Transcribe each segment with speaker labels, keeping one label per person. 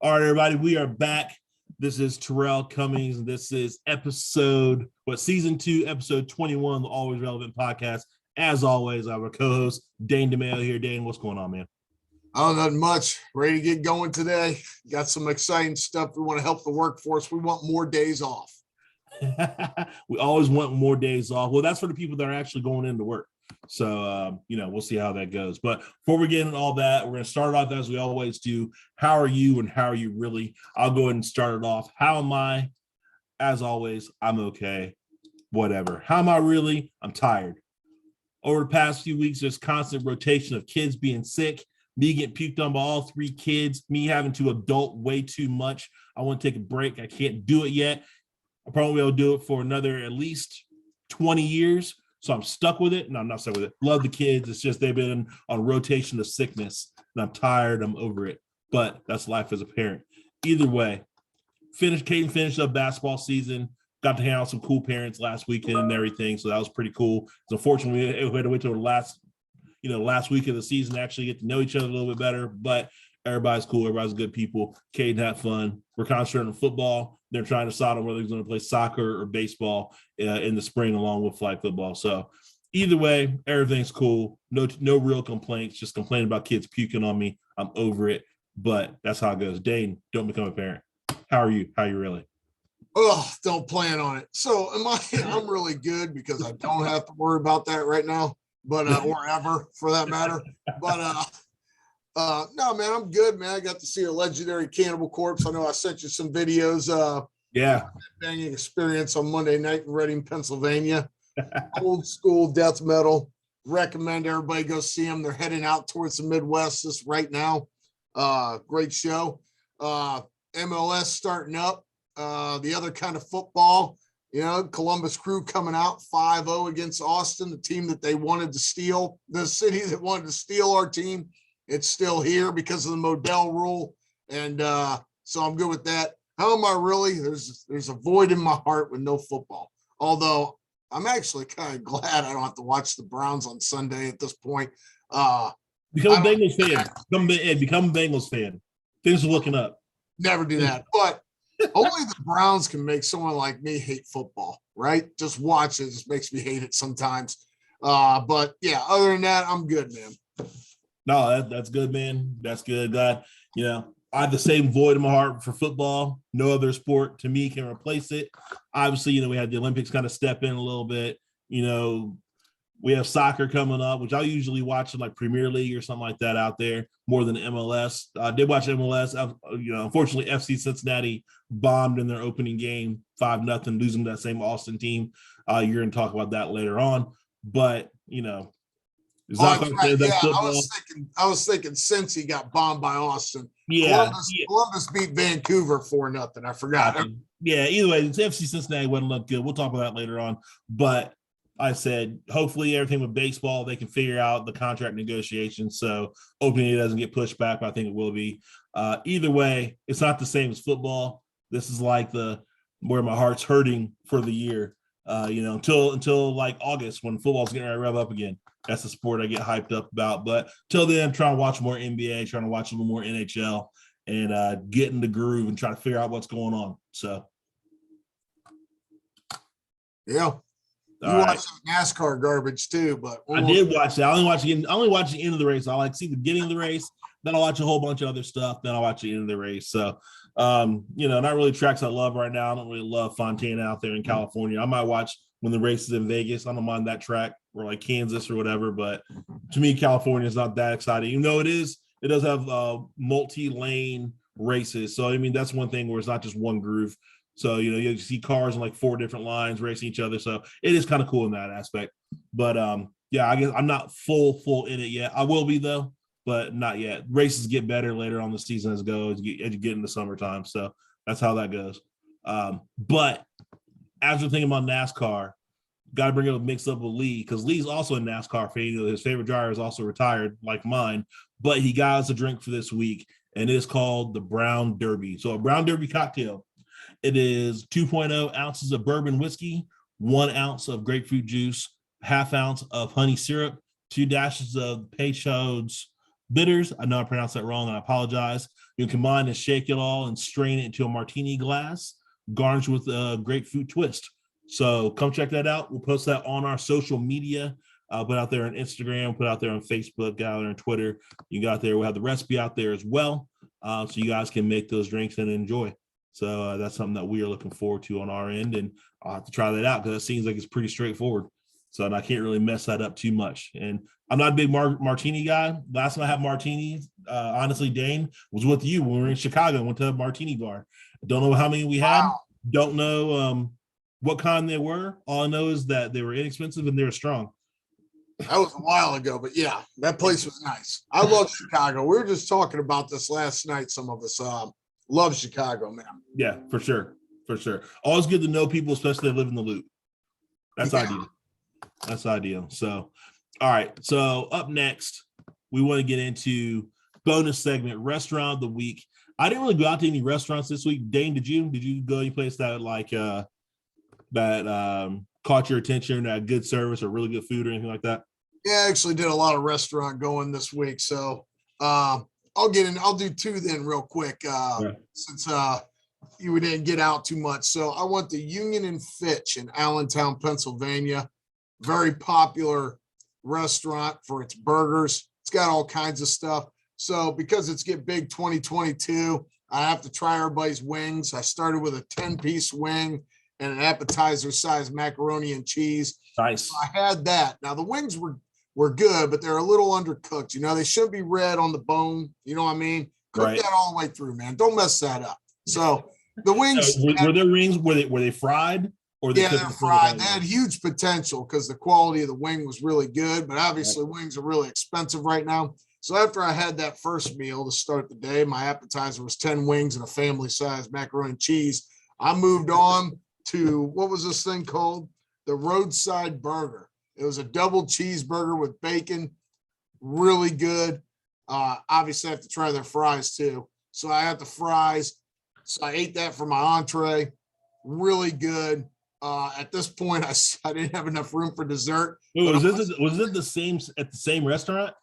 Speaker 1: All right, everybody, we are back. This is Terrell Cummings, and this is season 2, episode 21 of the Always Relevant podcast. As always, I have a co-host, Dane DeMayo here. Dane, what's going on, man?
Speaker 2: Oh, nothing much. Ready to get going today. Got some exciting stuff. We want to help the workforce. We want more days off.
Speaker 1: We always want more days off. Well, that's for the people that are actually going into work. So, we'll see how that goes. But before we get into all that, we're going to start off as we always do. How are you and how are you really? I'll go ahead and start it off. How am I? As always, I'm okay. Whatever. How am I really? I'm tired. Over the past few weeks, there's constant rotation of kids being sick, me getting puked on by all 3 kids, me having to adult way too much. I want to take a break. I can't do it yet. I probably will do it for another at least 20 years. So I'm stuck with it. No, I'm not stuck with it. Love the kids. It's just they've been on rotation of sickness, and I'm tired. I'm over it. But that's life as a parent. Either way, Caden finished up basketball season. Got to hang out with some cool parents last weekend and everything. So that was pretty cool. So unfortunately, we had to wait till the last week of the season to actually get to know each other a little bit better. But everybody's cool. Everybody's good people. Caden had fun. We're concentrating on football. They're trying to decide on whether he's going to play soccer or baseball in the spring along with flag football. So either way, everything's cool. No real complaints. Just complaining about kids puking on me. I'm over it. But that's how it goes. Dane, don't become a parent. How are you? How are you really?
Speaker 2: Oh, don't plan on it. So I'm really good because I don't have to worry about that right now, but or ever for that matter. But no, man, I'm good, man. I got to see a legendary Cannibal Corpse. I know I sent you some videos. Banging experience on Monday night in Reading, Pennsylvania. Old school death metal. Recommend everybody go see them. They're heading out towards the Midwest right now. Great show. MLS starting up. The other kind of football, Columbus Crew coming out 5-0 against Austin, the team that they wanted to steal, the city that wanted to steal our team. It's still here because of the Modell rule. And so I'm good with that. How am I really? There's a void in my heart with no football. Although I'm actually kind of glad I don't have to watch the Browns on Sunday at this point.
Speaker 1: Become a Bengals fan. Become a Bengals fan. Things are looking up.
Speaker 2: Never do that. But only the Browns can make someone like me hate football, right? Just watch it. Just makes me hate it sometimes. But yeah, other than that, I'm good, man.
Speaker 1: No, that's good, man. That's good. God, I have the same void in my heart for football. No other sport to me can replace it. Obviously, we had the Olympics kind of step in a little bit. We have soccer coming up, which I usually watch in like Premier League or something like that out there more than MLS. I did watch MLS. Unfortunately, FC Cincinnati bombed in their opening game 5-0, losing to that same Austin team. You're going to talk about that later on. But,
Speaker 2: I was thinking since he got bombed by Austin. Columbus beat Vancouver 4-0. I forgot.
Speaker 1: Yeah, either way, FC Cincinnati wouldn't look good. We'll talk about that later on. But I said, hopefully everything with baseball, they can figure out the contract negotiations. So opening doesn't get pushed back, but I think it will be. Either way, it's not the same as football. This is like where my heart's hurting for the year. Until like August when football's getting ready to rev up again. That's the sport I get hyped up about. But till then, I'm trying to watch more NBA, trying to watch a little more NHL, and get in the groove and try to figure out what's going on. So,
Speaker 2: yeah. You watch NASCAR garbage too, but
Speaker 1: I did watch that. I only watch the end of the race. I like see the beginning of the race, then I watch a whole bunch of other stuff, then I watch the end of the race. So, not really tracks I love right now. I don't really love Fontana out there in California. I might watch when the race is in Vegas. I don't mind that track or like Kansas or whatever, but to me, California is not that exciting. Even though it does have multi-lane races. So, that's one thing where it's not just one groove. So, you see cars in like 4 different lines racing each other. So it is kind of cool in that aspect. But I guess I'm not full in it yet. I will be though, but not yet. Races get better later on the season as you get into summertime. So that's how that goes. But as we're thinking about NASCAR, got to bring it mixed up with Lee because Lee's also a NASCAR fan. His favorite driver is also retired like mine, but he got us a drink for this week, and it is called the Brown Derby. So a Brown Derby cocktail. It is 2.0 ounces of bourbon whiskey, 1 ounce of grapefruit juice, 1/2 ounce of honey syrup, 2 dashes of Peychaud's bitters. I know I pronounced that wrong, and I apologize. You can combine and shake it all and strain it into a martini glass, garnished with a grapefruit twist. So come check that out. We'll post that on our social media. Put out there on Instagram, put out there on Facebook, get out there on Twitter. You got there. We'll have the recipe out there as well. So you guys can make those drinks and enjoy. So that's something that we are looking forward to on our end. And I'll have to try that out because it seems like it's pretty straightforward. So I can't really mess that up too much. And I'm not a big martini guy. Last time I had martinis, honestly, Dane, was with you when we were in Chicago. Went to a martini bar. Don't know how many we had.
Speaker 2: Wow.
Speaker 1: Don't know what kind they were. All I know is that they were inexpensive and they were strong.
Speaker 2: That was a while ago, but yeah, that place was nice. I love Chicago. We were just talking about this last night. Some of us love Chicago, man.
Speaker 1: Yeah, for sure. For sure. Always good to know people, especially that live in the loop. That's ideal. That's ideal. So, all right. So up next, we want to get into bonus segment, restaurant of the week. I didn't really go out to any restaurants this week. Dane, did you? Did you go any place that like caught your attention, that good service or really good food or anything like that?
Speaker 2: Yeah, I actually did a lot of restaurant going this week. So I'll get in. I'll do two then real quick since you didn't get out too much. So I went to Union and Fitch in Allentown, Pennsylvania. Very popular restaurant for its burgers. It's got all kinds of stuff. So because it's Get Big 2022, I have to try everybody's wings. I started with a 10-piece wing and an appetizer size macaroni and cheese.
Speaker 1: Nice.
Speaker 2: So I had that. Now the wings were good, but they're a little undercooked. You know, they should be red on the bone. You know what I mean? Cook that all the way through, man. Don't mess that up. So the wings
Speaker 1: were their wings, were they fried? Or
Speaker 2: they're fried. They had huge potential because the quality of the wing was really good, but obviously wings are really expensive right now. So after I had that first meal to start the day, my appetizer was 10 wings and a family size macaroni and cheese. I moved on to, what was this thing called? The Roadside Burger. It was a double cheeseburger with bacon, really good. Obviously I have to try their fries too. So I had the fries. So I ate that for my entree, really good. At this point, I didn't have enough room for dessert.
Speaker 1: Was it the same at the same restaurant?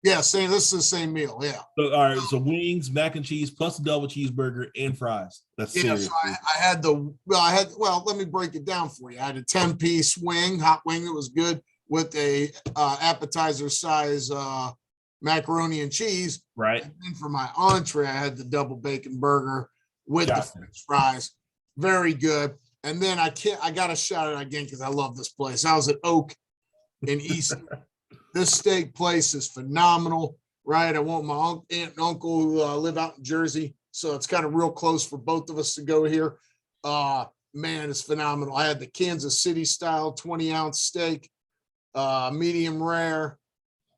Speaker 2: Yeah, this is the same meal. Yeah.
Speaker 1: So all right, so wings, mac and cheese, plus a double cheeseburger and fries. That's serious.
Speaker 2: So I had let me break it down for you. I had a 10-piece wing, hot wing that was good with a appetizer size macaroni and cheese.
Speaker 1: Right.
Speaker 2: And then for my entree, I had the double bacon burger with the French fries. Very good. And then I got to shout it again because I love this place. I was at Oak in Easton. This steak place is phenomenal, right? I want my aunt and uncle who live out in Jersey. So it's kind of real close for both of us to go here. Man, it's phenomenal. I had the Kansas City style 20-ounce steak, medium rare.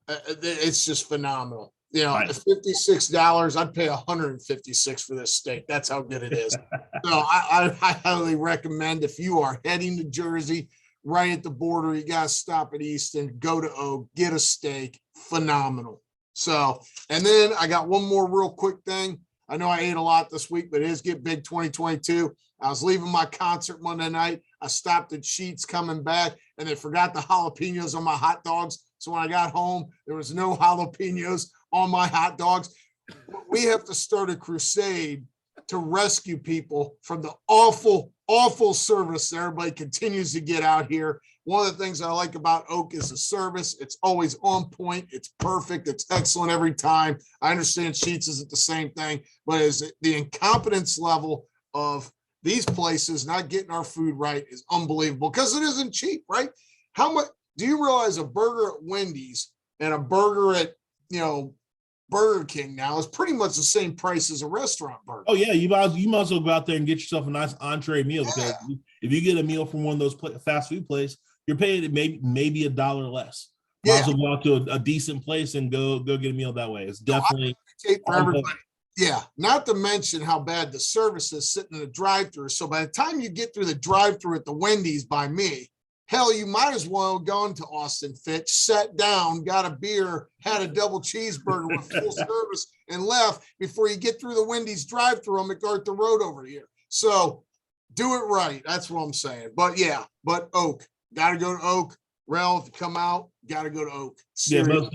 Speaker 2: It's just phenomenal. You know,
Speaker 1: nice.
Speaker 2: $56, I'd pay $156 for this steak. That's how good it is. So I highly recommend, if you are heading to Jersey, right at the border, you got to stop at Easton, go to Oak, get a steak. Phenomenal. So, and then I got one more real quick thing. I know I ate a lot this week, but it is Get Big 2022. I was leaving my concert Monday night. I stopped at Sheetz coming back, and they forgot the jalapenos on my hot dogs. So when I got home, there was no jalapenos on my hot dogs. We have to start a crusade to rescue people from the awful, awful service that everybody continues to get out here. One of the things I like about Oak is the service. It's always on point. It's perfect. It's excellent every time. I understand Sheetz isn't the same thing, but is the incompetence level of these places not getting our food right is unbelievable because it isn't cheap, right? How much do you realize a burger at Wendy's and a burger at, Burger King now is pretty much the same price as a restaurant burger?
Speaker 1: Oh yeah, you might as well go out there and get yourself a nice entree meal because if you get a meal from one of those fast food places, you're paying maybe $1 less. Might as well go out to a decent place and go get a meal that way. It's definitely
Speaker 2: for everybody. Yeah, not to mention how bad the service is sitting in the drive-thru. So by the time you get through the drive-thru at the Wendy's by me, hell, you might as well have gone to Austin Fitch, sat down, got a beer, had a double cheeseburger with full service, and left before you get through the Wendy's drive-thru on MacArthur Road over here. So do it right. That's what I'm saying. But Oak, got to go to Oak. Rell, if you come out, got to go to Oak.
Speaker 1: Yeah,
Speaker 2: Seriously.
Speaker 1: most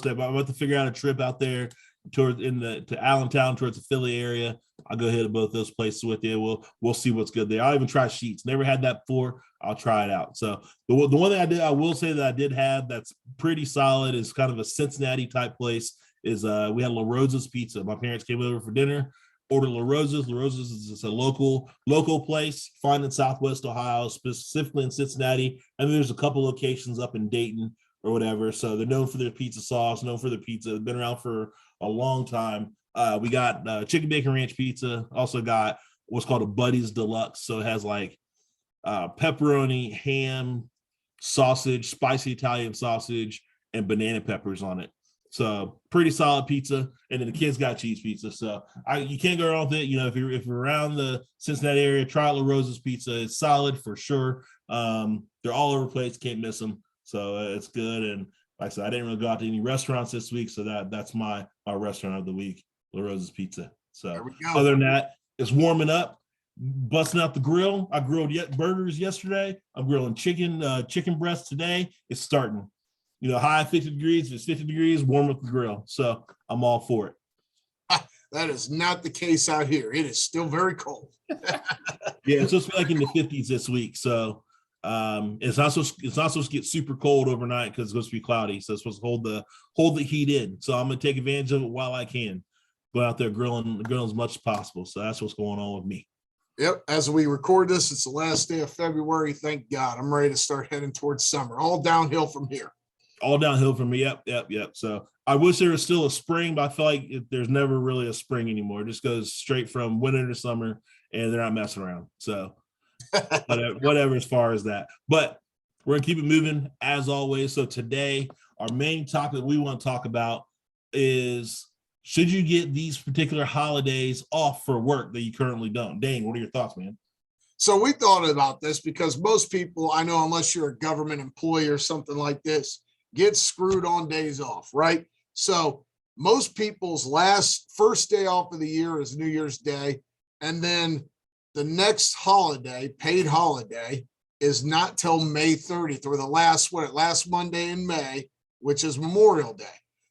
Speaker 1: definitely. I'm about to figure out a trip out there to Allentown towards the Philly area. I'll go hit both those places with you. We'll see what's good there. I'll even try Sheets. Never had that before. I'll try it out. So the one thing I will say that I did have that's pretty solid is kind of a Cincinnati type place is we had La Rosa's Pizza. My parents came over for dinner, ordered La Rosa's. La Rosa's is just a local place, found in Southwest Ohio, specifically in Cincinnati. And then there's a couple locations up in Dayton or whatever. So they're known for their pizza sauce, known for their pizza. They've been around for a long time. We got chicken bacon ranch pizza. Also got what's called a Buddy's Deluxe. So it has like pepperoni, ham, sausage, spicy Italian sausage, and banana peppers on it. So pretty solid pizza. And then the kids got cheese pizza. So you can't go wrong with it. You know, if you're around the Cincinnati area, try La Rosa's Pizza. It's solid for sure. They're all over the place. Can't miss them. So it's good. And like I said, I didn't really go out to any restaurants this week. So that's my restaurant of the week, La Rosa's Pizza. So other than that, it's warming up, busting out the grill. I grilled burgers yesterday. I'm grilling chicken breast today. It's starting. You know, high 50 degrees. If it's 50 degrees, warm up the grill. So I'm all for it.
Speaker 2: That is not the case out here. It is still very cold.
Speaker 1: Yeah, it's supposed to be like in the 50s this week. So it's not supposed to get super cold overnight because it's supposed to be cloudy. So it's supposed to hold the heat in. So I'm gonna take advantage of it while I can. Go out there grilling as much as possible. So that's what's going on with me.
Speaker 2: Yep. As we record this, it's the last day of February. Thank God. I'm ready to start heading towards summer. All downhill from here.
Speaker 1: All downhill from me. Yep. So I wish there was still a spring, but I feel like there's never really a spring anymore. It just goes straight from winter to summer, and they're not messing around. So whatever as far as that. But we're gonna keep it moving as always. So today, our main topic that we want to talk about is, should you get these particular holidays off for work that you currently don't? Dane, what are your thoughts, man?
Speaker 2: So we thought about this because most people, I know, unless you're a government employee or something like this, get screwed on days off, right? So most people's first day off of the year is New Year's Day. And then the next holiday, paid holiday, is not till May 30th or the last Monday in May, which is Memorial Day.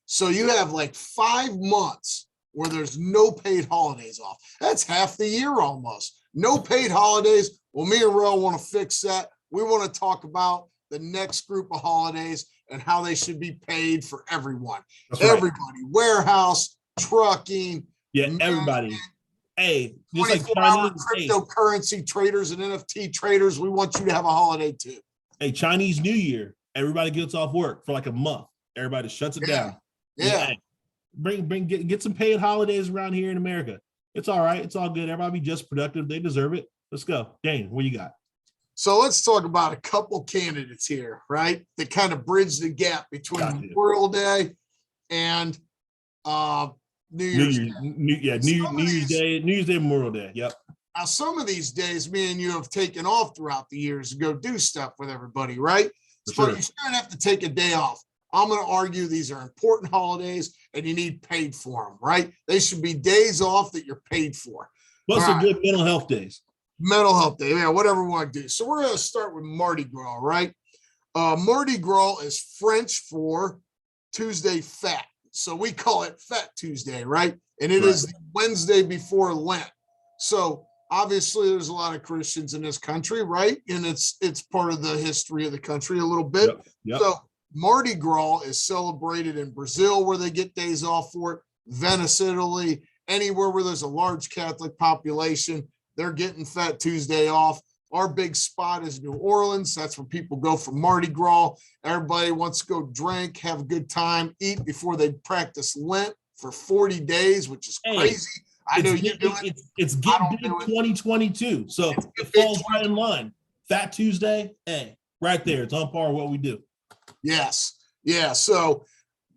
Speaker 2: So you have like 5 months where there's no paid holidays off. That's half the year almost. No paid holidays. Well, me and Rell want to fix that. We want to talk about the next group of holidays and how they should be paid for everyone. That's everybody, right. Warehouse, trucking.
Speaker 1: Yeah, everybody. Hey, just like
Speaker 2: cryptocurrency traders and NFT traders, we want you to have a holiday too.
Speaker 1: Hey, Chinese New Year, everybody gets off work for like a month. Everybody shuts it down.
Speaker 2: Yeah.
Speaker 1: Hey, get some paid holidays around here in America. It's all right. It's all good. Everybody be just productive. They deserve it. Let's go. Dane, what you got?
Speaker 2: So let's talk about a couple candidates here, right? That kind of bridge the gap between Memorial Day and New Year's Day. New Year's
Speaker 1: Day, Memorial Day. Yep.
Speaker 2: Now, some of these days, me and you have taken off throughout the years to go do stuff with everybody, right? So you shouldn't have to take a day off. I'm going to argue these are important holidays and you need paid for them, right? They should be days off that you're paid for.
Speaker 1: Plus some good mental health days.
Speaker 2: Mental health day, yeah, whatever we want to do. So we're going to start with Mardi Gras, right? Mardi Gras is French for Tuesday Fat. So we call it Fat Tuesday, right? And it is the Wednesday before Lent. So obviously there's a lot of Christians in this country, right? And it's part of the history of the country a little bit.
Speaker 1: Yep.
Speaker 2: So Mardi Gras is celebrated in Brazil, where they get days off for it, Venice, Italy, anywhere where there's a large Catholic population, they're getting Fat Tuesday off. Our big spot is New Orleans. That's where people go for Mardi Gras. Everybody wants to go drink, have a good time, eat before they practice Lent for 40 days, which is crazy. I know you do it.
Speaker 1: It's getting big 2022. So it falls right in line. Fat Tuesday, right there. It's on par with what we do.
Speaker 2: Yes. Yeah. So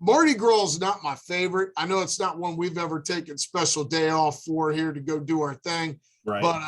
Speaker 2: Mardi Gras is not my favorite. I know it's not one we've ever taken special day off for here to go do our thing.
Speaker 1: Right.
Speaker 2: But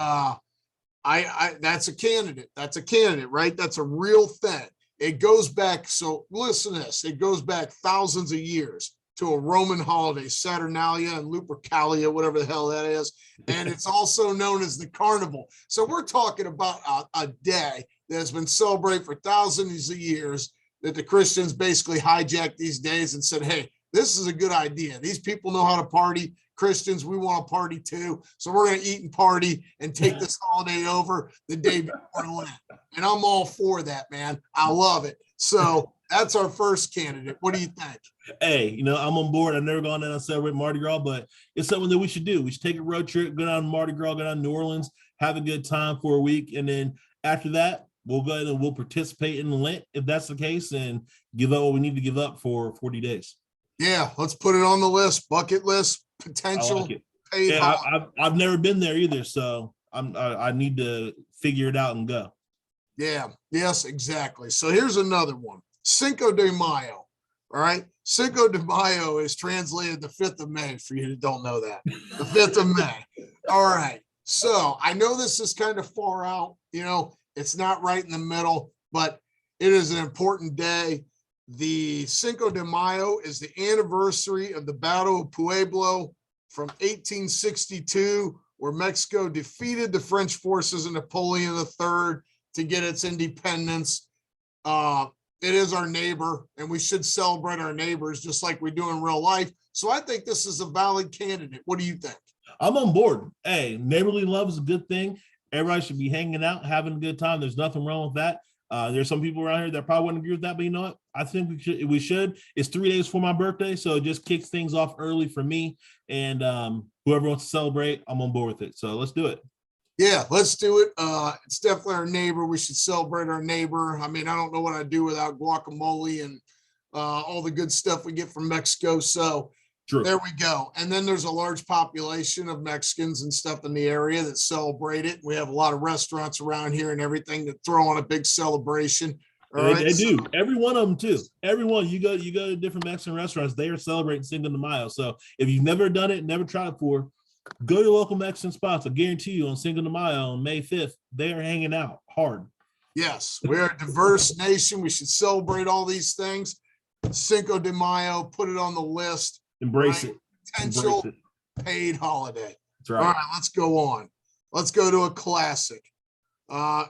Speaker 2: I that's a candidate. That's a candidate, right? That's a real thing. It goes back. So listen to this. It goes back thousands of years to a Roman holiday, Saturnalia and Lupercalia, whatever the hell that is. And it's also known as the Carnival. So we're talking about a day that has been celebrated for thousands of years. that the Christians basically hijacked these days and said, hey, this is a good idea. These people know how to party. Christians, we want to party too. So we're going to eat and party and take this holiday over the day before Lent. And I'm all for that, man. I love it. So that's our first candidate. What do you think?
Speaker 1: Hey, I'm on board. I've never gone down and celebrate Mardi Gras, but it's something that we should do. We should take a road trip, go down to Mardi Gras, go down to New Orleans, have a good time for a week. And then after that, we'll go ahead and we'll participate in Lent if that's the case and give up what we need to give up for 40 days.
Speaker 2: Yeah, let's put it on the list, bucket list, potential.
Speaker 1: Like I've never been there either, so I need to figure it out and go.
Speaker 2: Yeah, yes, exactly. So here's another one, Cinco de Mayo. All right, Cinco de Mayo is translated the 5th of May for you that don't know that. The 5th of May. All right, so I know this is kind of far out, it's not right in the middle, but it is an important day. The Cinco de Mayo is the anniversary of the Battle of Puebla from 1862, where Mexico defeated the French forces and Napoleon III to get its independence. It is our neighbor, and we should celebrate our neighbors just like we do in real life. So I think this is a valid candidate. What do you think?
Speaker 1: I'm on board. Hey, neighborly love is a good thing. Everybody should be hanging out, having a good time. There's nothing wrong with that. There's some people around here that probably wouldn't agree with that, but you know what? I think we should. It's 3 days for my birthday, so it just kicks things off early for me. And whoever wants to celebrate, I'm on board with it. So let's do it.
Speaker 2: Yeah, let's do it. It's definitely our neighbor. We should celebrate our neighbor. I mean, I don't know what I'd do without guacamole and all the good stuff we get from Mexico. So
Speaker 1: True.
Speaker 2: There we go. And then there's a large population of Mexicans and stuff in the area that celebrate it. We have a lot of restaurants around here and everything that throw on a big celebration.
Speaker 1: They do. Every one of them too. Everyone you go to different Mexican restaurants, they are celebrating Cinco de Mayo. So if you've never done it, never tried it before, go to your local Mexican spots. I guarantee you on Cinco de Mayo on May 5th, they are hanging out hard.
Speaker 2: Yes, we're a diverse nation. We should celebrate all these things. Cinco de Mayo, put it on the list.
Speaker 1: Embrace it.
Speaker 2: Potential paid holiday.
Speaker 1: That's right.
Speaker 2: All right, let's go on. Let's go to a classic.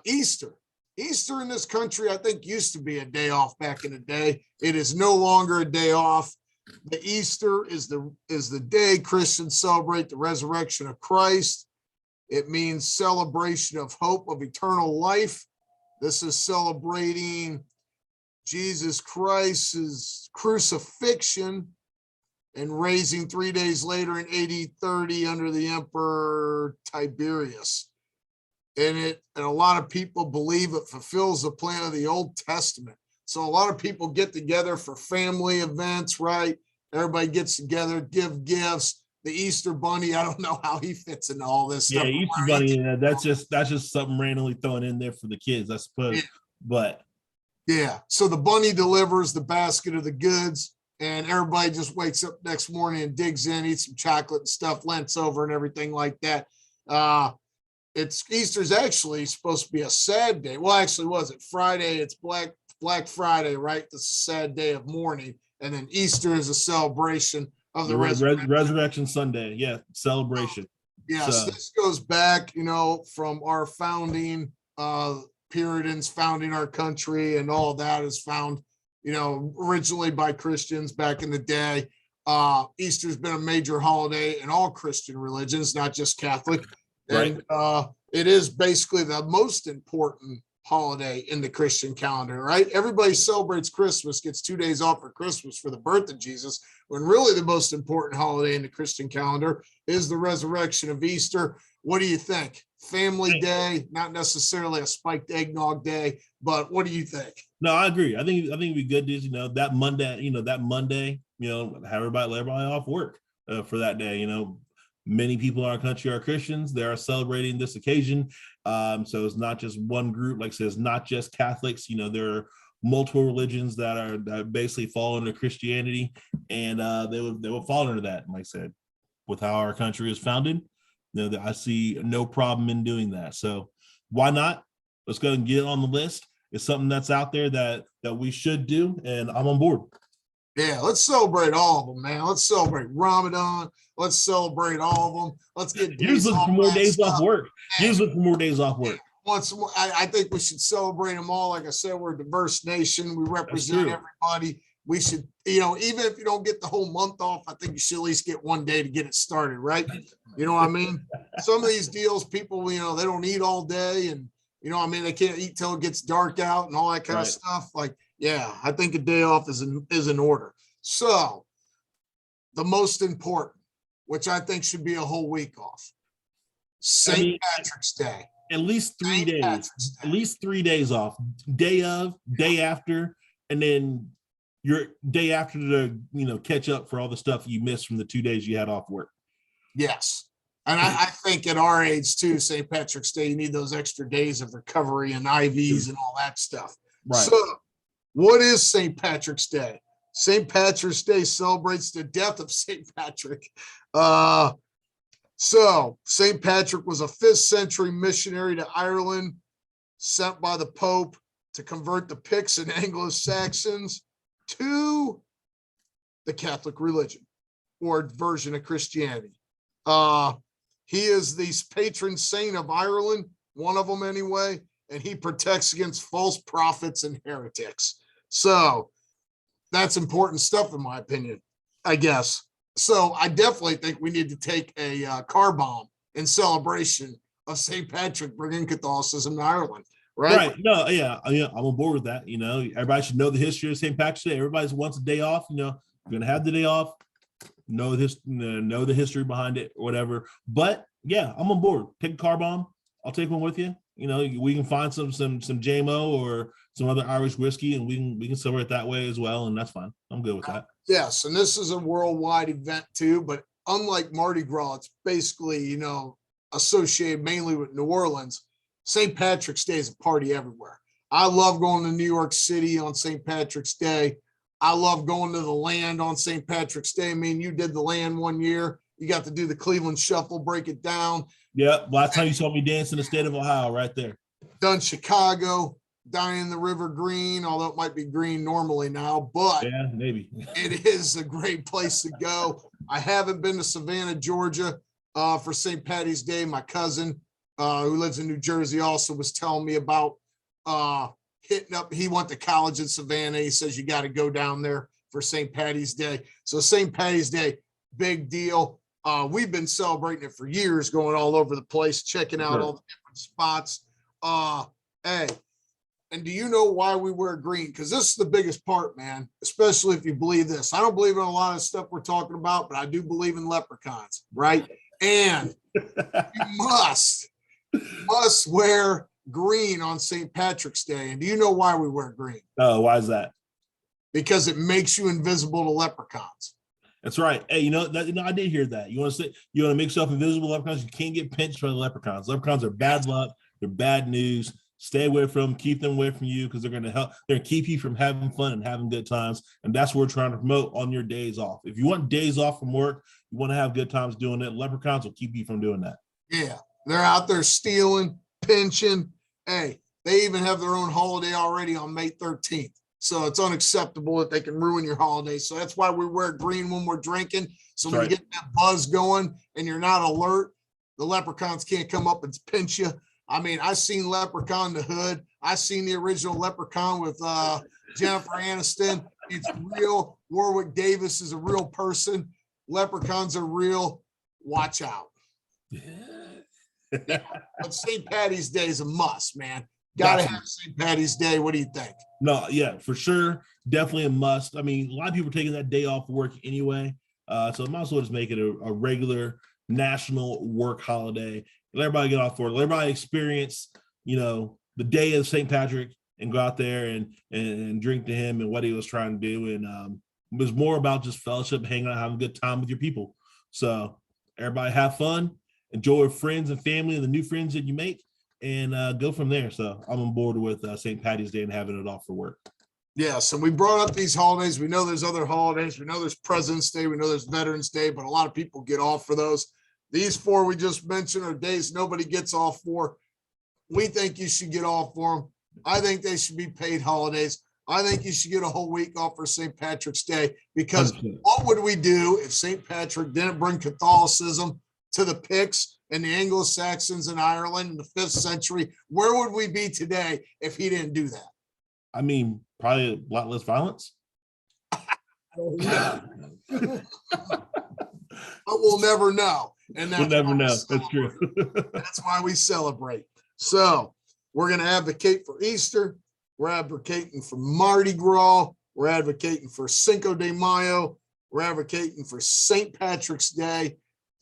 Speaker 2: Easter. Easter in this country, I think, used to be a day off back in the day. It is no longer a day off. The Easter is the day Christians celebrate the resurrection of Christ. It means celebration of hope of eternal life. This is celebrating Jesus Christ's crucifixion and raising 3 days later in AD 30 under the Emperor Tiberius. And a lot of people believe it fulfills the plan of the Old Testament. So a lot of people get together for family events, right? Everybody gets together, give gifts. The Easter Bunny, I don't know how he fits into all this stuff.
Speaker 1: Yeah, Easter Bunny, that's just something randomly thrown in there for the kids, I suppose. Yeah. But
Speaker 2: yeah, so the bunny delivers the basket of the goods, and everybody just wakes up next morning and digs in, eats some chocolate and stuff, Lent's over and everything like that. Easter's actually supposed to be a sad day. Well, actually, was it Friday? It's Black Friday, right? That's a sad day of mourning. And then Easter is a celebration of the
Speaker 1: Resurrection Sunday. Yeah, celebration.
Speaker 2: Yes, so this goes back, from our founding, Puritans founding our country, and all that is found, originally by Christians back in the day. Easter's been a major holiday in all Christian religions, not just Catholic.
Speaker 1: Right.
Speaker 2: And it is basically the most important holiday in the Christian calendar, right? Everybody celebrates Christmas, gets 2 days off for Christmas for the birth of Jesus, when really the most important holiday in the Christian calendar is the resurrection of Easter. What do you think? Family day, not necessarily a spiked eggnog day, but what do you think?
Speaker 1: No, I agree. I think it'd be good to, that Monday, have everybody let everybody off work for that day. Many people in our country are Christians. They are celebrating this occasion. So it's not just one group. Like I said, it's not just Catholics. There are multiple religions that basically fall under Christianity, and they will fall under that. And like I said, with how our country is founded, I see no problem in doing that. So why not? Let's go and get it on the list. It's something that's out there that we should do, and I'm on board.
Speaker 2: Yeah, let's celebrate all of them, man. Let's celebrate Ramadan. Let's celebrate all of them. Let's get
Speaker 1: use it for more days off work. Use it for more days off work.
Speaker 2: I think we should celebrate them all. Like I said, we're a diverse nation. We represent everybody. We should, even if you don't get the whole month off, I think you should at least get one day to get it started, right? You know what I mean? Some of these deals, people, they don't eat all day, and they can't eat till it gets dark out and all that kind of stuff. Like, yeah, I think a day off is in order. So the most important, which I think should be a whole week off, St. Patrick's Day.
Speaker 1: At least 3 days. At least 3 days off. Day of, day after, and then your day after to catch up for all the stuff you missed from the 2 days you had off work.
Speaker 2: Yes. And I think at our age too, St. Patrick's Day, you need those extra days of recovery and IVs and all that stuff. Right. So what is St. Patrick's Day? St. Patrick's Day celebrates the death of St. Patrick. So St. Patrick was a 5th century missionary to Ireland, sent by the Pope to convert the Picts and Anglo-Saxons to the Catholic religion, or version of Christianity. He is the patron saint of Ireland, one of them anyway, and he protects against false prophets and heretics. So that's important stuff, in my opinion, I guess. So I definitely think we need to take a car bomb in celebration of St. Patrick bringing Catholicism to Ireland. Right.
Speaker 1: No, yeah, I'm on board with that. Everybody should know the history of St. Patrick's Day. Everybody wants a day off. You're going to have the day off. Know the history behind it or whatever. But yeah, I'm on board. Take a car bomb. I'll take one with you. We can find some JMO or some other Irish whiskey, and we can celebrate that way as well, and that's fine. I'm good with that.
Speaker 2: Yes, and this is a worldwide event too, but unlike Mardi Gras, it's basically associated mainly with New Orleans. St. Patrick's Day is a party everywhere. I love going to New York City on St. Patrick's Day. I love going to the Land on St. Patrick's Day. I mean, you did the Land one year. You got to do the Cleveland Shuffle, break it down.
Speaker 1: Yeah, last time you saw me dance in the state of Ohio, right there.
Speaker 2: Done Chicago, down in the River Green, although it might be green normally now, but
Speaker 1: yeah, maybe
Speaker 2: it is a great place to go. I haven't been to Savannah, Georgia for St. Patty's Day. My cousin who lives in New Jersey also was telling me about hitting up. He went to college in Savannah. He says you got to go down there for St. Patty's Day. So St. Patty's Day, big deal. We've been celebrating it for years, going all over the place, checking out all the different spots. Hey, and do you know why we wear green? Because this is the biggest part, man, especially if you believe this. I don't believe in a lot of stuff we're talking about, but I do believe in leprechauns, right? And you must wear green on St. Patrick's Day. And do you know why we wear green?
Speaker 1: Oh, why is that?
Speaker 2: Because it makes you invisible to leprechauns.
Speaker 1: That's right. Hey, I did hear that. You want to make yourself invisible to leprechauns? You can't get pinched by the leprechauns. Leprechauns are bad luck. They're bad news. Stay away from them. Keep them away from you because they're going to help. They're going to keep you from having fun and having good times. And that's what we're trying to promote on your days off. If you want days off from work, you want to have good times doing it, leprechauns will keep you from doing that.
Speaker 2: Yeah. They're out there stealing, pinching. Hey, they even have their own holiday already on May 13th. So it's unacceptable that they can ruin your holiday. So that's why we wear green when we're drinking. So when you get that buzz going and you're not alert, the leprechauns can't come up and pinch you. I mean, I've seen Leprechaun the Hood. I've seen the original Leprechaun with Jennifer Aniston. It's real. Warwick Davis is a real person. Leprechauns are real. Watch out. Yeah. But St. Patty's Day is a must, man. Gotta have St. Patty's Day. What do you think?
Speaker 1: No, yeah, for sure. Definitely a must. I mean, a lot of people are taking that day off work anyway. So might as well just make it a regular national work holiday. Let everybody get off work. Let everybody experience, the day of St. Patrick and go out there and drink to him and what he was trying to do. And it was more about just fellowship, hanging out, having a good time with your people. So everybody have fun, enjoy with friends and family and the new friends that you make, and go from there. So I'm on board with St. Patty's Day and having it off for work.
Speaker 2: Yes, and we brought up these holidays. We know there's other holidays. We know there's President's Day. We know there's Veterans Day, but a lot of people get off for those. These four we just mentioned are days nobody gets off for. We think you should get off for them. I think they should be paid holidays. I think you should get a whole week off for St. Patrick's Day, because 100%. What would we do if St. Patrick didn't bring Catholicism to the Picts and the Anglo-Saxons in Ireland in the 5th century, where would we be today if he didn't do that?
Speaker 1: I mean, probably a lot less violence.
Speaker 2: But we'll never know. And
Speaker 1: We'll never know. That's true.
Speaker 2: That's why we celebrate. So we're going to advocate for Easter. We're advocating for Mardi Gras. We're advocating for Cinco de Mayo. We're advocating for St. Patrick's Day.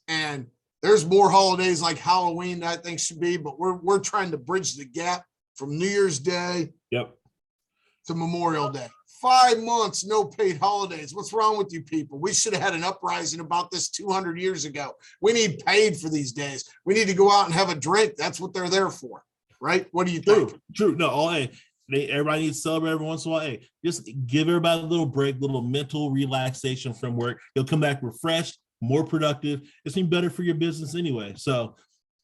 Speaker 2: And there's more holidays like Halloween that I think should be, but we're trying to bridge the gap from New Year's Day to Memorial Day. 5 months, no paid holidays. What's wrong with you people? We should have had an uprising about this 200 years ago. We need paid for these days. We need to go out and have a drink. That's what they're there for, right? What do you think?
Speaker 1: True. No, everybody needs to celebrate every once in a while. Hey, just give everybody a little break, little mental relaxation from work. You'll come back refreshed, more productive. It's been better for your business anyway. So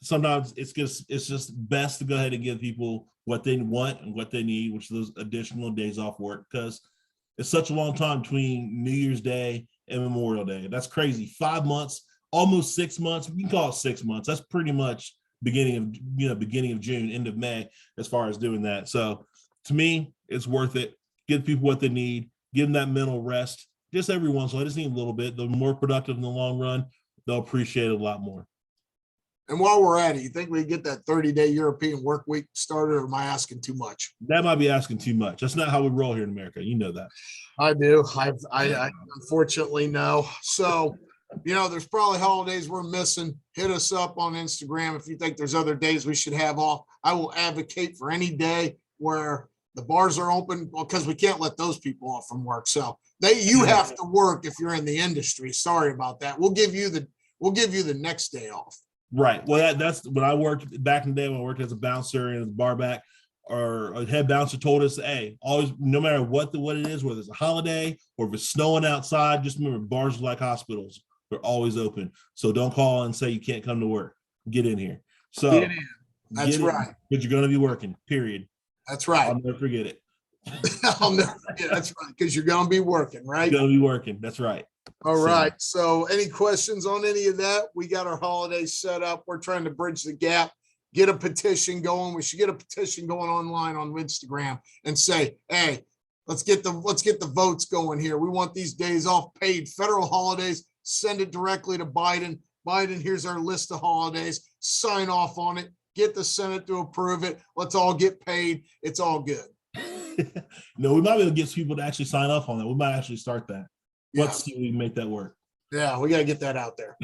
Speaker 1: sometimes it's just best to go ahead and give people what they want and what they need, which is those additional days off work, because it's such a long time between New Year's Day and Memorial Day. That's crazy. 5 months, almost 6 months. We can call it 6 months. That's pretty much beginning of June, end of May, as far as doing that. So to me, it's worth it. Give people what they need. Give them that mental rest. Just every once in a while, just need a little bit. The more productive in the long run, they'll appreciate it a lot more.
Speaker 2: And while we're at it, you think we get that 30-day European work week started, or am I asking too much?
Speaker 1: That might be asking too much. That's not how we roll here in America. You know that.
Speaker 2: I do. I unfortunately know. So, there's probably holidays we're missing. Hit us up on Instagram if you think there's other days we should have off. I will advocate for any day where the bars are open, because we can't let those people off from work. So you have to work if you're in the industry. Sorry about that. We'll give you the next day off.
Speaker 1: Right. Well, that's when I worked back in the day, when I worked as a bouncer and as a bar back, or a head bouncer told us, hey, always, no matter what it is, whether it's a holiday or if it's snowing outside, just remember, bars are like hospitals. They're always open. So don't call and say you can't come to work. Get in here. So
Speaker 2: get in. That's right.
Speaker 1: Because you're going to be working, period.
Speaker 2: That's right.
Speaker 1: I'll never forget it.
Speaker 2: I'll never forget. That's right. Because you're going to be working, right?
Speaker 1: You're going to be working. That's right.
Speaker 2: All right. So any questions on any of that? We got our holidays set up. We're trying to bridge the gap, get a petition going. We should get a petition going online on Instagram and say, hey, let's get the votes going here. We want these days off paid, federal holidays. Send it directly to Biden. Biden, here's our list of holidays. Sign off on it. Get the Senate to approve it. Let's all get paid. It's all good.
Speaker 1: No, we might be able to get people to actually sign off on that. We might actually start that. Let's see if we can make that work.
Speaker 2: Yeah, we got to get that out there.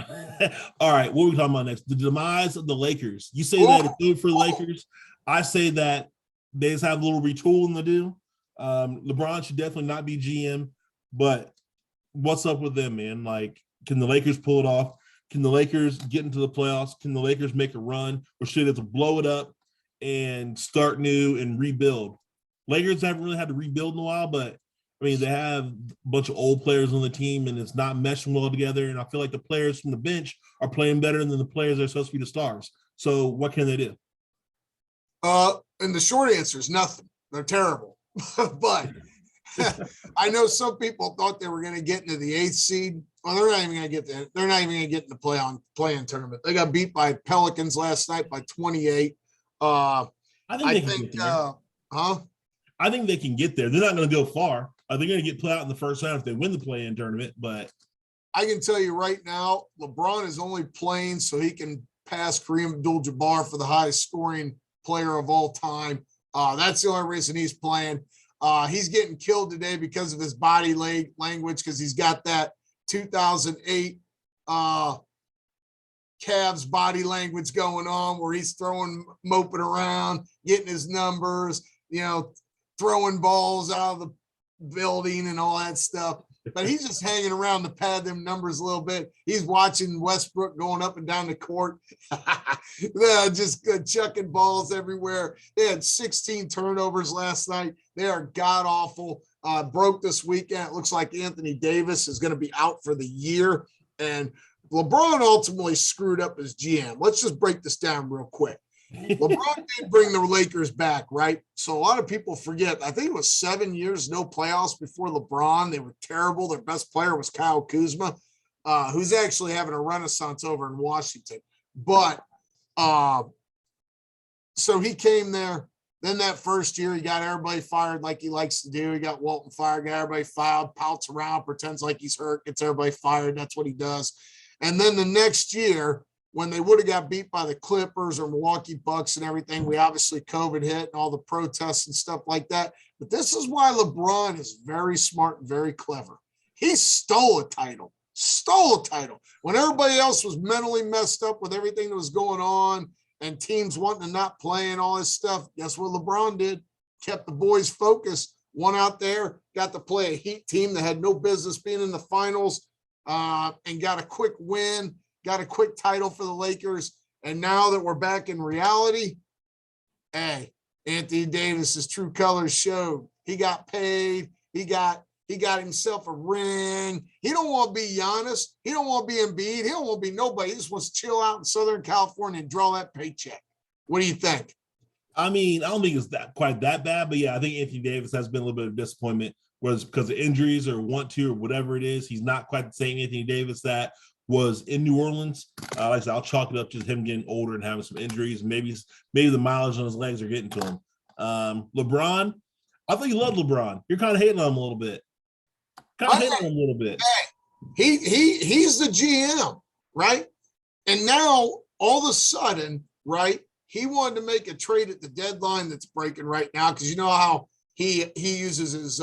Speaker 1: All right, what are we talking about next? The demise of the Lakers. You say that it's good for the Lakers. I say that they just have a little retooling to do. LeBron should definitely not be GM, but what's up with them, man? Like, can the Lakers pull it off? Can the Lakers get into the playoffs? Can the Lakers make a run? Or should they just blow it up and start new and rebuild? Lakers haven't really had to rebuild in a while, but I mean, they have a bunch of old players on the team and it's not meshing well together. And I feel like the players from the bench are playing better than the players that are supposed to be the stars. So what can they do?
Speaker 2: And the short answer is nothing. They're terrible. But I know some people thought they were going to get into the 8th seed. Well, they're not even going to get there. They're not even going to get in the play-in tournament. They got beat by Pelicans last night by 28. I think they can get there. They're not going to go far. They're going to get put out in the first round if they win the play-in tournament. But I can tell you right now, LeBron is only playing so he can pass Kareem Abdul-Jabbar for the highest scoring player of all time. That's the only reason he's playing. He's getting killed today because of his body language, because he's got that 2008 Cavs body language going on where he's moping around, getting his numbers, throwing balls out of the building and all that stuff. But he's just hanging around to pad them numbers a little bit. He's watching Westbrook going up and down the court. Just chucking balls everywhere. They had 16 turnovers last night. They are god-awful. Broke this weekend. It looks like Anthony Davis is going to be out for the year. And LeBron ultimately screwed up his GM. Let's just break this down real quick. LeBron did bring the Lakers back, right? So a lot of people forget. I think it was 7 years, no playoffs before LeBron. They were terrible. Their best player was Kyle Kuzma. who's actually having a renaissance over in Washington. But so he came there. Then that first year, he got everybody fired like he likes to do. He got Walton fired, got everybody fired, pouts around, pretends like he's hurt, gets everybody fired. That's what he does. And then the next year, when they would have got beat by the Clippers or Milwaukee Bucks and everything, we obviously COVID hit and all the protests and stuff like that. But this is why LeBron is very smart and very clever. He stole a title. When everybody else was mentally messed up with everything that was going on and teams wanting to not play and all this stuff, guess what LeBron did? Kept the boys focused, went out there, got to play a Heat team that had no business being in the finals, and got a quick win, got a quick title for the Lakers. And now that we're back in reality, hey, Anthony Davis's true colors showed. He got paid. He got himself a ring. He don't want to be Giannis. He don't want to be Embiid. He don't want to be nobody. He just wants to chill out in Southern California and draw that paycheck. What do you think?
Speaker 1: I mean, I don't think it's quite that bad, but yeah, I think Anthony Davis has been a little bit of disappointment, whether it's because of injuries or or whatever it is. He's not quite the same Anthony Davis that was in New Orleans. Like I said, I'll chalk it up to him getting older and having some injuries. Maybe the mileage on his legs are getting to him. LeBron, I think you love LeBron. You're kind of hating on him a little bit.
Speaker 2: He's the GM, right? And now all of a sudden, right, he wanted to make a trade at the deadline that's breaking right now, because you know how he uses his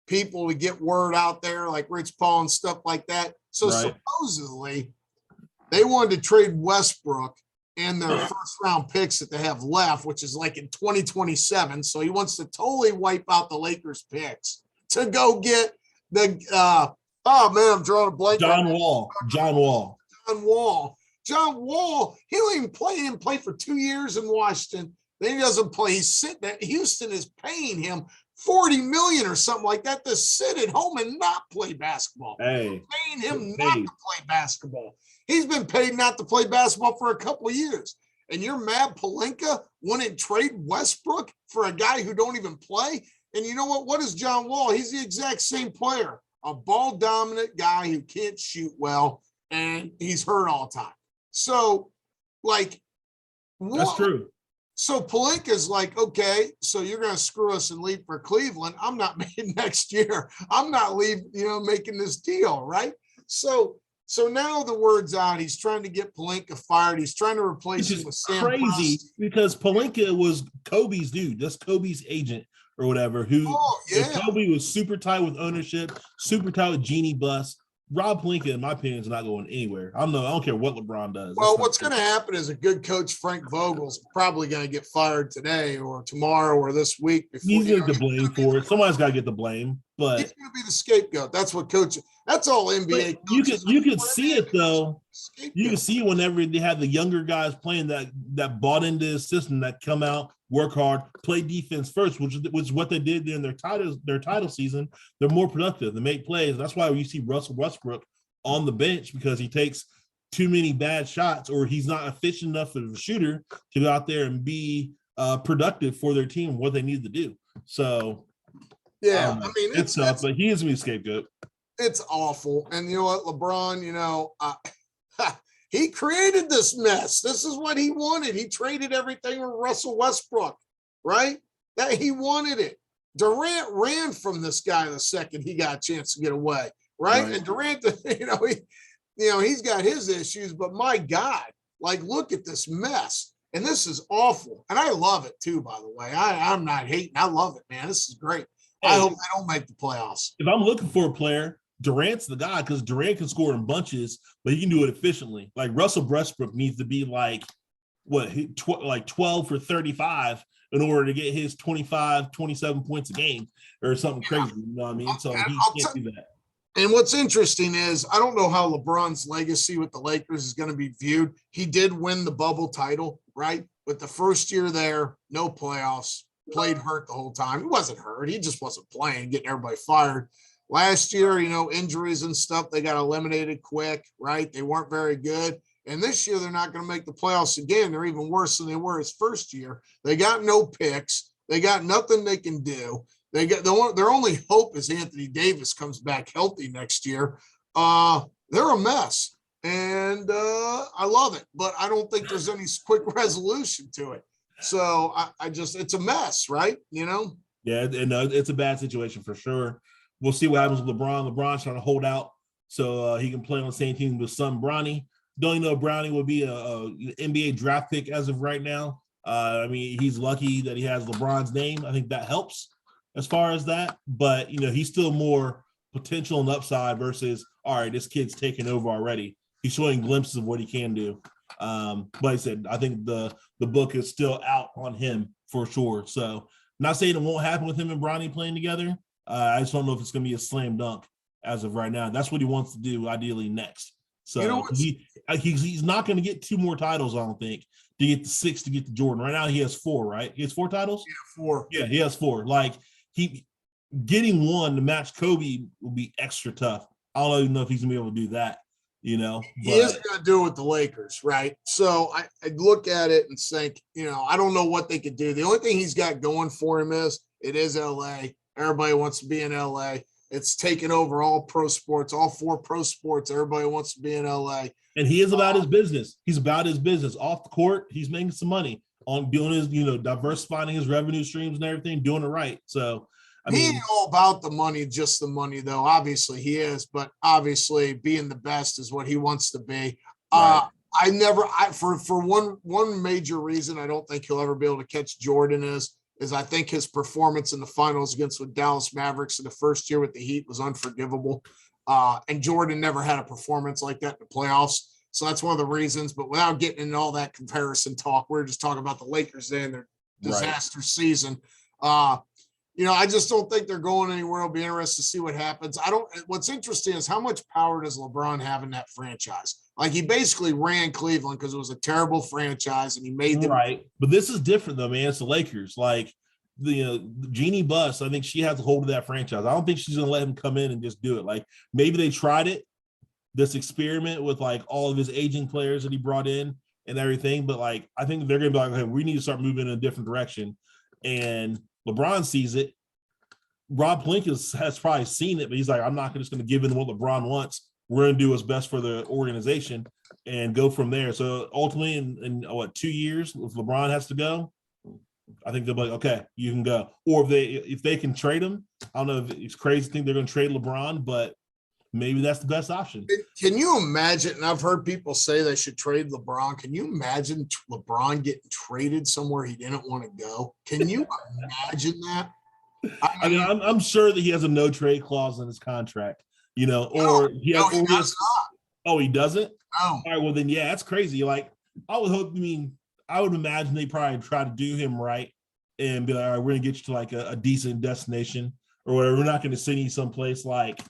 Speaker 2: people to get word out there, like Rich Paul and stuff like that. So right. Supposedly they wanted to trade Westbrook and their first round picks that they have left, which is like in 2027. So he wants to totally wipe out the Lakers picks to go get the I'm drawing a blank.
Speaker 1: John Wall.
Speaker 2: John Wall, he don't even play. He didn't play for 2 years in Washington. Then he doesn't play. He's sitting there. Houston is paying him $40 million or something like that to sit at home and not play basketball.
Speaker 1: Hey,
Speaker 2: paying him not to play basketball. He's been paid not to play basketball for a couple of years. And you're mad Pelinka wouldn't trade Westbrook for a guy who don't even play? And you know what? What is John Wall? He's the exact same player. A ball-dominant guy who can't shoot well, and he's hurt all the time. So, like,
Speaker 1: that's true.
Speaker 2: So Pelinka's like, okay, so you're going to screw us and leave for Cleveland. I'm not making next year. I'm not making this deal, right? So now the word's out. He's trying to get Pelinka fired. He's trying to replace him with Sam
Speaker 1: crazy
Speaker 2: Presti.
Speaker 1: Because Pelinka was Kobe's dude. That's Kobe's agent or whatever. Kobe was super tight with ownership, super tight with Jeannie Buss. Rob Pelinka, in my opinion, is not going anywhere. I don't care what LeBron does.
Speaker 2: Well, what's going to happen is a good coach, Frank Vogel's probably going to get fired today or tomorrow or this week.
Speaker 1: He's going to get the blame for it. Somebody's got to get the blame, but
Speaker 2: he's going to be the scapegoat. That's what coach. That's all NBA.
Speaker 1: You could see it though. You can see whenever they have the younger guys playing that bought into the system, that come out, work hard, play defense first, which is what they did in their title season. They're more productive. They make plays. That's why you see Russell Westbrook on the bench, because he takes too many bad shots, or he's not efficient enough of a shooter to go out there and be productive for their team, what they need to do. So,
Speaker 2: yeah, I mean,
Speaker 1: it's tough, but he is going to be scapegoat.
Speaker 2: It's awful. And you know what, LeBron, he created this mess. This is what he wanted. He traded everything with Russell Westbrook, right? That he wanted it. Durant ran from this guy the second he got a chance to get away, right? And Durant, he's got his issues, but my God, like, look at this mess. And this is awful. And I love it too, by the way. I'm not hating. I love it, man. This is great. Hey, I hope I don't make the playoffs.
Speaker 1: If I'm looking for a player, Durant's the guy, because Durant can score in bunches, but he can do it efficiently. Like Russell Westbrook needs to be like 12 for 35 in order to get his 25, 27 points a game or something crazy. You know what I mean? So he can't do that.
Speaker 2: And what's interesting is I don't know how LeBron's legacy with the Lakers is going to be viewed. He did win the bubble title, right? But the first year there, no playoffs, played hurt the whole time. He wasn't hurt. He just wasn't playing, getting everybody fired. Last year, injuries and stuff, they got eliminated quick, right? They weren't very good. And this year, they're not going to make the playoffs again. They're even worse than they were his first year. They got no picks. They got nothing they can do. Their only hope is Anthony Davis comes back healthy next year. they're a mess. And I love it, but I don't think there's any quick resolution to it. So it's a mess, right? You know?
Speaker 1: Yeah, and it's a bad situation for sure. We'll see what happens with LeBron. LeBron's trying to hold out so he can play on the same team with son Bronny. Don't even know if Brownie will be a NBA draft pick as of right now. I mean, he's lucky that he has LeBron's name. I think that helps as far as that. But, he's still more potential and upside versus, all right, this kid's taking over already. He's showing glimpses of what he can do. Like I said, I think the book is still out on him for sure. So not saying it won't happen with him and Bronny playing together. I just don't know if it's going to be a slam dunk as of right now. That's what he wants to do ideally next. So he's not going to get 2 more titles, I don't think, to get to 6 to get to Jordan. Right now he has 4, right? He has 4 titles?
Speaker 2: Yeah, 4.
Speaker 1: Yeah, he has 4. Like he getting 1 to match Kobe will be extra tough. I don't even know if he's going to be able to do that, But
Speaker 2: he is going to do it with the Lakers, right? So I look at it and think, I don't know what they could do. The only thing he's got going for him is it is LA. Everybody wants to be in LA. It's taken over all pro sports, all 4 pro sports. Everybody wants to be in LA.
Speaker 1: And he is about his business. He's about his business. Off the court, he's making some money on doing his, diversifying his revenue streams and everything, doing it right. So,
Speaker 2: he ain't all about the money, just the money, though. Obviously, he is. But obviously, being the best is what he wants to be. Right. For one major reason, I don't think he'll ever be able to catch Jordan is I think his performance in the finals against the Dallas Mavericks in the first year with the Heat was unforgivable. And Jordan never had a performance like that in the playoffs. So that's one of the reasons. But without getting into all that comparison talk, we're just talking about the Lakers and their disaster season. I just don't think they're going anywhere. I'll be interested to see what happens. What's interesting is how much power does LeBron have in that franchise? Like, he basically ran Cleveland because it was a terrible franchise and he made them
Speaker 1: right. But this is different though, man. It's the Lakers. Like the Jeannie Buss, I think she has a hold of that franchise. I don't think she's gonna let him come in and just do it. Like, maybe they tried it, this experiment with like all of his aging players that he brought in and everything. But like, I think they're gonna be like, okay, we need to start moving in a different direction. And LeBron sees it. Rob Pelinka has probably seen it, but he's like, I'm not just going to give in what LeBron wants. We're going to do what's best for the organization and go from there. So ultimately, in 2 years, if LeBron has to go, I think they'll be like, okay, you can go. Or if they can trade him, I don't know if it's crazy to think they're going to trade LeBron, but maybe that's the best option.
Speaker 2: Can you imagine? And I've heard people say they should trade LeBron. Can you imagine LeBron getting traded somewhere he didn't want to go? Can you imagine that?
Speaker 1: I mean, I'm sure that he has a no trade clause in his contract, he does not. Oh, he doesn't?
Speaker 2: No.
Speaker 1: All right, well then, yeah, that's crazy. Like, I would imagine they probably try to do him right and be like, all right, we're gonna get you to like a decent destination or whatever. We're not gonna send you someplace like,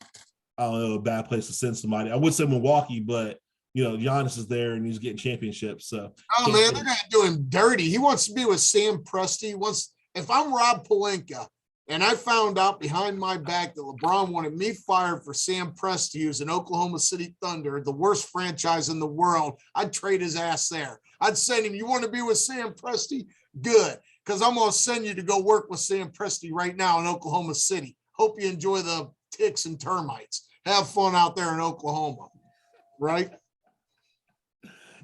Speaker 1: I don't know, a bad place to send somebody. I would say Milwaukee, but Giannis is there and he's getting championships. So
Speaker 2: man, they're gonna do him dirty. He wants to be with Sam Presti. If I'm Rob Pelinka and I found out behind my back that LeBron wanted me fired for Sam Presti, who's an Oklahoma City Thunder, the worst franchise in the world, I'd trade his ass there. I'd send him, you want to be with Sam Presti? Good, because I'm going to send you to go work with Sam Presti right now in Oklahoma City. Hope you enjoy the ticks and termites. Have fun out there in Oklahoma, right?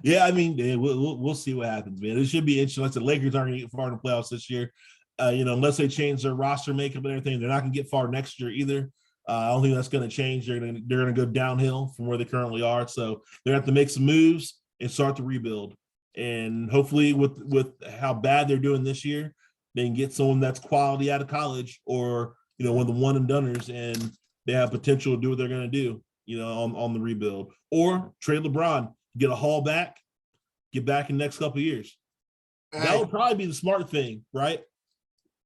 Speaker 1: Yeah, I mean, we'll see what happens, man. It should be interesting. Like the Lakers aren't going to get far in the playoffs this year. Unless they change their roster makeup and everything, they're not going to get far next year either. I don't think that's going to change. They're going to go downhill from where they currently are. So they're going to have to make some moves and start to rebuild. And hopefully with how bad they're doing this year, they can get someone that's quality out of college or, one of the one and doners, and they have potential to do what they're going to do, on the rebuild. Or trade LeBron, get a haul back, get back in the next couple of years. That would probably be the smart thing, right?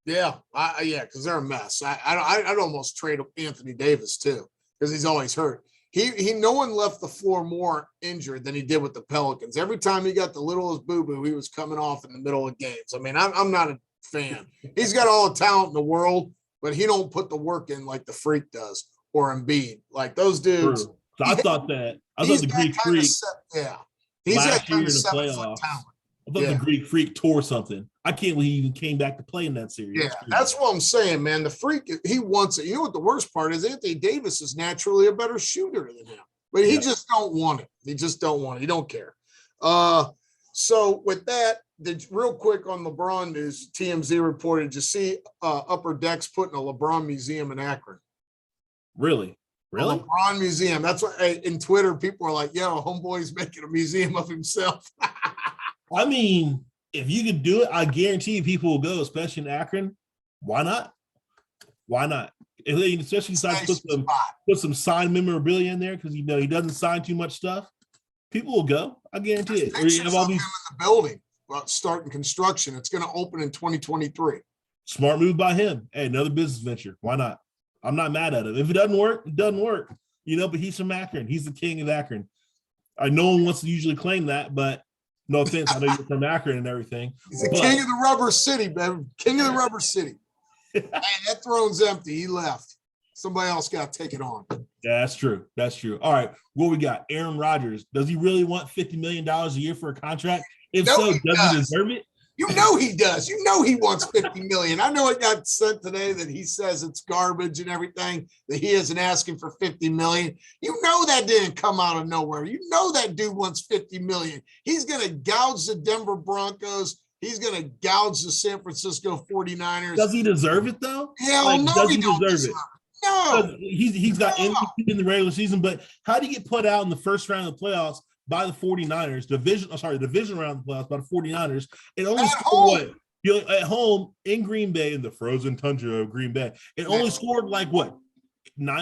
Speaker 2: Yeah, because they're a mess. I'd almost trade Anthony Davis too, because he's always hurt. No one left the floor more injured than he did with the Pelicans. Every time he got the littlest boo-boo, he was coming off in the middle of games. I mean, I'm not a fan. He's got all the talent in the world, but he don't put the work in like the Freak does or Embiid. Like those dudes.
Speaker 1: So I thought the Greek Freak.
Speaker 2: He's
Speaker 1: last
Speaker 2: that
Speaker 1: year
Speaker 2: kind
Speaker 1: in
Speaker 2: of
Speaker 1: the
Speaker 2: 7-foot
Speaker 1: playoffs.
Speaker 2: talent.
Speaker 1: I thought the Greek Freak tore something. I can't believe he even came back to play in that series.
Speaker 2: Yeah, that's what I'm saying, man. The Freak, he wants it. You know what the worst part is? Anthony Davis is naturally a better shooter than him. but he just don't want it. He just don't want it. He don't care. So with that, real quick on LeBron news, TMZ reported, you see Upper Deck's putting a LeBron museum in Akron.
Speaker 1: Really?
Speaker 2: A LeBron museum. That's what in Twitter, people are like, yo, homeboy's making a museum of himself.
Speaker 1: I mean, if you could do it, I guarantee you people will go, especially in Akron. Why not? Why not? Especially put some signed memorabilia in there because he doesn't sign too much stuff. People will go. I guarantee it. Or you have all these
Speaker 2: in the building. Well, starting construction. It's going to open in 2023.
Speaker 1: Smart move by him. Hey, another business venture. Why not? I'm not mad at it. If it doesn't work, it doesn't work. But he's from Akron. He's the king of Akron. No one wants to usually claim that, but no offense. I know you're from Akron and everything.
Speaker 2: He's the king of the rubber city, man. King of the rubber city. Hey, that throne's empty. He left. Somebody else got to take it on.
Speaker 1: Yeah, that's true. That's true. All right. What we got? Aaron Rodgers. Does he really want $50 million a year for a contract? If so, does he deserve it?
Speaker 2: You know he does. You know he wants $50 million. I know it got sent today that he says it's garbage and everything, that he isn't asking for $50 million. You know that didn't come out of nowhere. You know that dude wants $50 million. He's going to gouge the Denver Broncos. He's going to gouge the San Francisco 49ers.
Speaker 1: Does he deserve it, though?
Speaker 2: Hell no,
Speaker 1: does he deserve it?
Speaker 2: No.
Speaker 1: He's got MVP in the regular season, but how do you get put out in the first round of the playoffs by the 49ers, division round of the playoffs by the 49ers, and only scored at home in Green Bay, in the frozen tundra of Green Bay, it only scored 9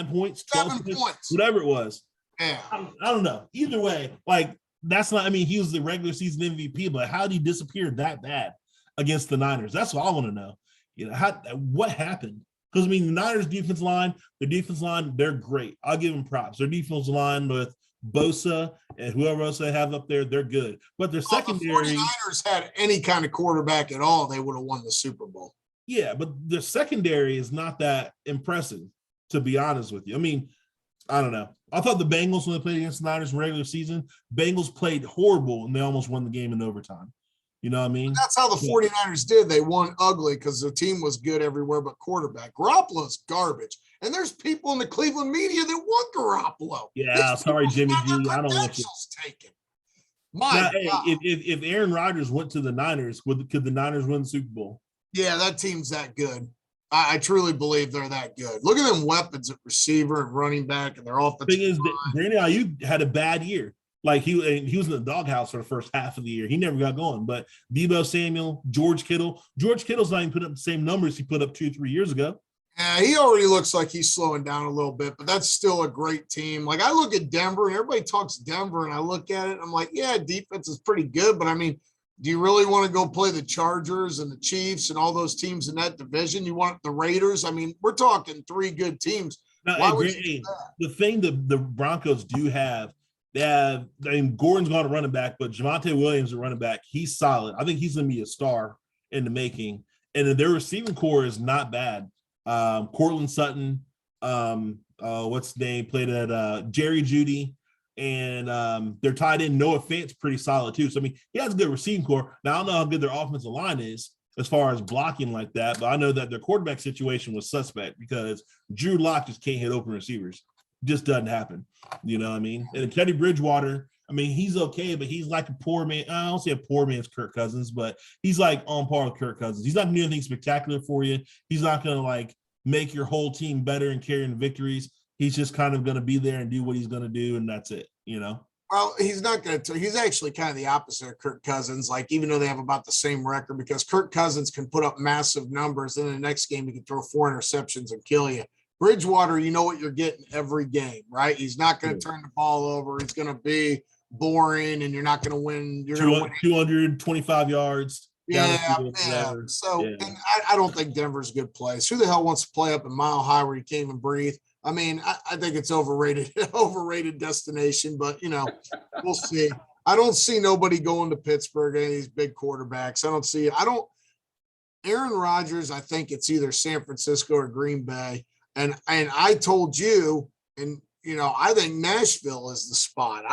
Speaker 1: points, 12 points, whatever it was.
Speaker 2: Yeah.
Speaker 1: I don't know. Either way, that's not, he was the regular season MVP, but how did he disappear that bad against the Niners? That's what I want to know. What happened? Because, the Niners defense line, they're great. I'll give them props. Their defense line with Bosa and whoever else they have up there, they're good. But their secondary.
Speaker 2: If the 49ers had any kind of quarterback at all, they would have won the Super Bowl.
Speaker 1: Yeah, but the secondary is not that impressive, to be honest with you. I don't know. I thought the Bengals, when they played against the Niners in regular season, Bengals played horrible, and they almost won the game in overtime. You know what I mean?
Speaker 2: That's how the 49ers did. They won ugly because the team was good everywhere but quarterback. Garoppolo's garbage. And there's people in the Cleveland media that want Garoppolo.
Speaker 1: Yeah, sorry, Jimmy G. I don't want you.
Speaker 2: Taken.
Speaker 1: If Aaron Rodgers went to the Niners, could the Niners win the Super Bowl?
Speaker 2: Yeah, that team's that good. I truly believe they're that good. Look at them weapons at receiver and running back and their offensive
Speaker 1: line. The thing is, Brandon Ayuk had a bad year. He was in the doghouse for the first half of the year. He never got going. But Deebo Samuel, George Kittle's not even put up the same numbers he put up 2-3 years ago.
Speaker 2: Yeah, he already looks like he's slowing down a little bit, but that's still a great team. I look at Denver, and everybody talks Denver, and I look at it, and I'm like, yeah, defense is pretty good, but do you really want to go play the Chargers and the Chiefs and all those teams in that division? You want the Raiders? We're talking 3 good teams.
Speaker 1: The thing that the Broncos do have, Gordon's got a running back, but Javonte Williams, a running back, he's solid. I think he's going to be a star in the making. And their receiving core is not bad. Cortland Sutton, what's his name, played at Jerry Jeudy, and their tight end Noah Fant's pretty solid too. So he has a good receiving core. Now I don't know how good their offensive line is as far as blocking like that, but I know that their quarterback situation was suspect because Drew Lock just can't hit open receivers. Just doesn't happen. You know what I mean? And Teddy Bridgewater, he's okay, but he's like a poor man. I don't say a poor man's Kirk Cousins, but he's on par with Kirk Cousins. He's not going to do anything spectacular for you. He's not going to make your whole team better and carrying victories. He's just kind of going to be there and do what he's going to do, and that's it,
Speaker 2: Well, he's not going to. He's actually kind of the opposite of Kirk Cousins, even though they have about the same record, because Kirk Cousins can put up massive numbers, and in the next game he can throw 4 interceptions and kill you. Bridgewater, you know what you're getting every game, right? He's not going to turn the ball over. He's going to be boring, and you're not going to win. You're going to win
Speaker 1: 225 yards.
Speaker 2: Yeah. So and I don't think Denver's a good place. Who the hell wants to play up in Mile High where you can't even breathe? I think it's overrated destination, but we'll see. I don't see nobody going to Pittsburgh, any of these big quarterbacks. I don't see it. Aaron Rodgers, I think it's either San Francisco or Green Bay. And I told you, and I think Nashville is the spot.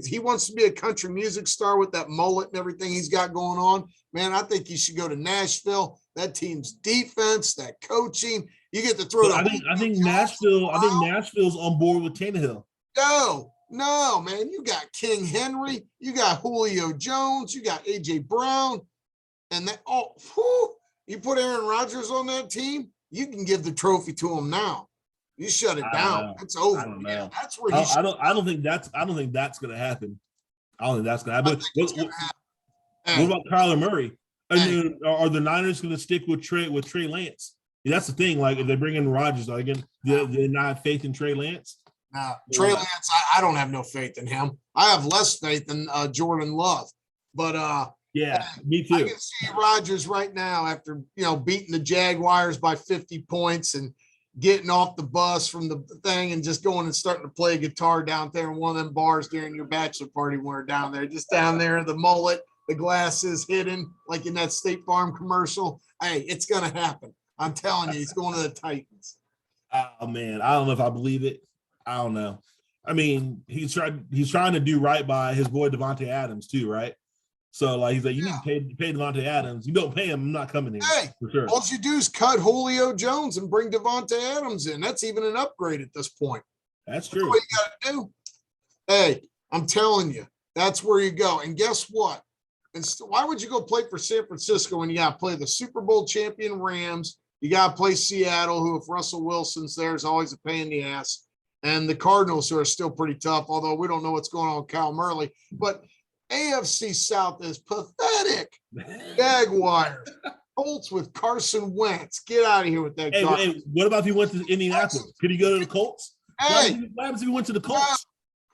Speaker 2: He wants to be a country music star with that mullet and everything he's got going on. Man, I think he should go to Nashville. That team's defense, that coaching, you get to throw.
Speaker 1: I think Nashville's on board with Tannehill.
Speaker 2: Go. No, man, you got King Henry, you got Julio Jones, you got AJ Brown, and that you put Aaron Rodgers on that team, you can give the trophy to him now. You shut it down. It's over.
Speaker 1: I don't know.
Speaker 2: Yeah, that's where
Speaker 1: I don't think that's going to happen. I don't think that's going to happen. What about Kyler Murray? Are the Niners going to stick with Trey Lance? Yeah, that's the thing. Like, if they bring in Rodgers, like, again, they're not have faith in Trey Lance.
Speaker 2: Trey Lance, I don't have no faith in him. I have less faith in Jordan Love. But
Speaker 1: yeah, me too.
Speaker 2: I can see Rodgers right now after beating the Jaguars by 50 points and getting off the bus from the thing and just going and starting to play guitar down there in one of them bars during your bachelor party when we're down there, just down there, the mullet, the glasses hidden, like in that State Farm commercial. Hey, it's gonna happen. I'm telling you, he's going to the Titans.
Speaker 1: Oh man, I don't know if I believe it. I don't know. I mean, he's trying to do right by his boy Devontae Adams too, right? So like he's like, you need to pay Devontae Adams. You don't pay him, I'm not coming in.
Speaker 2: Hey, for sure. All you do is cut Julio Jones and bring Devontae Adams in. That's even an upgrade at this point.
Speaker 1: That's true.
Speaker 2: That's what you got to do. Hey, I'm telling you, that's where you go. And guess what? And why would you go play for San Francisco when you got to play the Super Bowl champion Rams? You got to play Seattle, who if Russell Wilson's there is always a pain in the ass. And the Cardinals, who are still pretty tough, although we don't know what's going on with Kyle Murray. But AFC South is pathetic. Jaguars, Colts with Carson Wentz. Get out of here with that.
Speaker 1: Hey, what about if he went to Indianapolis? Could he go to the Colts?
Speaker 2: Hey,
Speaker 1: what happens if he went to the Colts?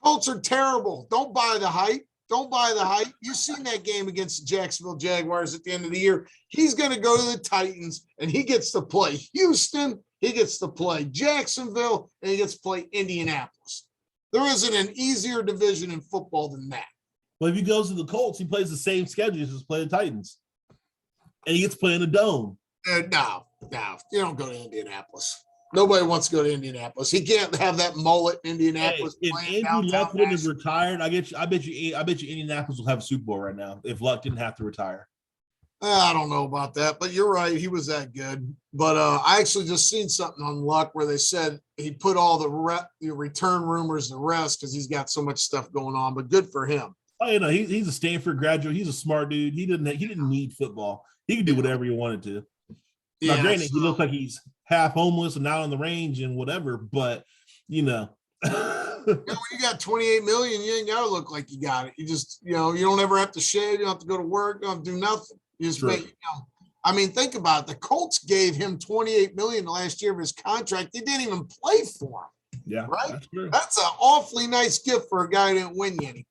Speaker 2: Colts are terrible. Don't buy the hype. Don't buy the hype. You've seen that game against the Jacksonville Jaguars at the end of the year. He's going to go to the Titans, and he gets to play Houston. He gets to play Jacksonville, and he gets to play Indianapolis. There isn't an easier division in football than that.
Speaker 1: Well, if he goes to the Colts, he plays the same schedule as playing the Titans. And he gets to play in the dome.
Speaker 2: No. You don't go to Indianapolis. Nobody wants to go to Indianapolis. He can't have that mullet in Indianapolis.
Speaker 1: Hey, if Andrew Luck wouldn't have retired, I bet you Indianapolis will have a Super Bowl right now if Luck didn't have to retire.
Speaker 2: I don't know about that, but you're right. He was that good. But I actually just seen something on Luck where they said he put all the return rumors to rest because he's got so much stuff going on. But good for him.
Speaker 1: Oh, he's a Stanford graduate. He's a smart dude. He didn't need football. He could do whatever he wanted to. Now, granted, he looks like he's half homeless and out on the range and whatever, but
Speaker 2: when you got 28 million, you ain't gotta look like you got it. You just, you don't ever have to shave, you don't have to go to work, you don't have to do nothing. You just I mean, think about it. The Colts gave him 28 million last year of his contract. They didn't even play for him.
Speaker 1: Yeah,
Speaker 2: right. That's an awfully nice gift for a guy who didn't win you anything.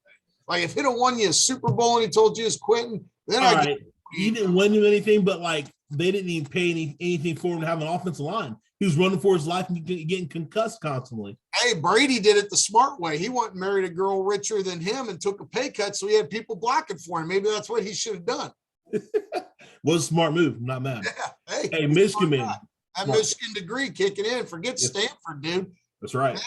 Speaker 2: Like if he'd have won you a Super Bowl and he told you he's quitting, then
Speaker 1: he didn't win you anything, but like they didn't even pay anything for him to have an offensive line. He was running for his life and getting concussed constantly.
Speaker 2: Hey, Brady did it the smart way. He went and married a girl richer than him and took a pay cut, so he had people blocking for him. Maybe that's what he should have done.
Speaker 1: Was a smart move. I'm not mad.
Speaker 2: Yeah.
Speaker 1: Hey, Michigan man.
Speaker 2: That Michigan degree kicking in. Forget Stanford, dude.
Speaker 1: That's right.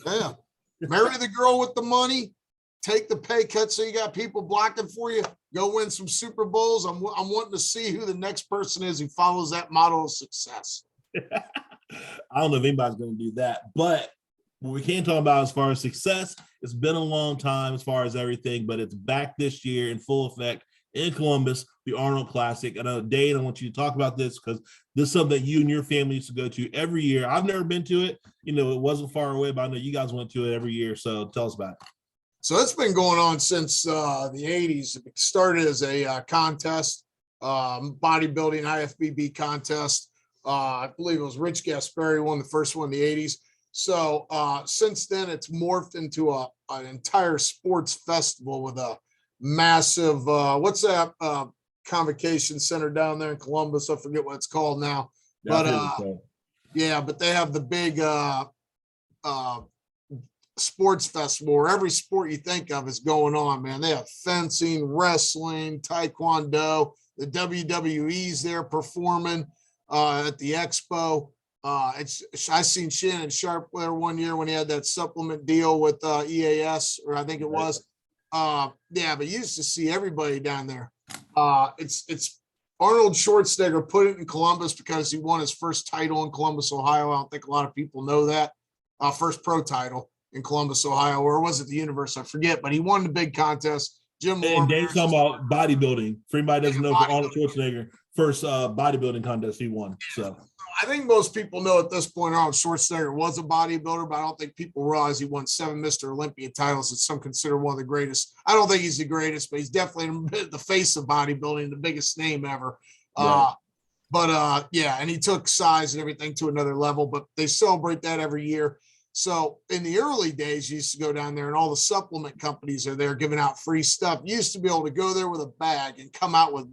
Speaker 2: Yeah. Marry the girl with the money. Take the pay cut so you got people blocking for you. Go win some Super Bowls. I'm wanting to see who the next person is who follows that model of success.
Speaker 1: I don't know if anybody's going to do that, but what we can talk about as far as success, it's been a long time as far as everything, but it's back this year in full effect in Columbus, the Arnold Classic. And Dane, I want you to talk about this because this is something that you and your family used to go to every year. I've never been to it. It wasn't far away, but I know you guys went to it every year. So tell us about it.
Speaker 2: So it's been going on since the 80s. It started as a contest, bodybuilding IFBB contest. I believe it was Rich Gaspari won the first one in the 80s. So since then, it's morphed into an entire sports festival with a massive, what's that convocation center down there in Columbus? I forget what it's called now. But but they have the big sports festival where every sport you think of is going on, man. They have fencing, wrestling, taekwondo, the WWE's there performing at the expo. I seen Shannon Sharp there one year when he had that supplement deal with EAS, or I think it was. But you used to see everybody down there. It's Arnold Schwarzenegger put it in Columbus because he won his first title in Columbus, Ohio. I don't think a lot of people know that. First pro title. in Columbus, Ohio, or was it the University? I forget, but he won the big contest. Jim
Speaker 1: And Dane's talking about bodybuilding. For anybody doesn't know, for Arnold Schwarzenegger, first bodybuilding contest he won. So
Speaker 2: I think most people know at this point Arnold Schwarzenegger was a bodybuilder, but I don't think people realize he won 7 Mr. Olympia titles. It's some consider one of the greatest. I don't think he's the greatest, but he's definitely the face of bodybuilding, the biggest name ever. Right. Yeah, and he took size and everything to another level, but they celebrate that every year. So in the early days, you used to go down there and all the supplement companies are there giving out free stuff. You used to be able to go there with a bag and come out with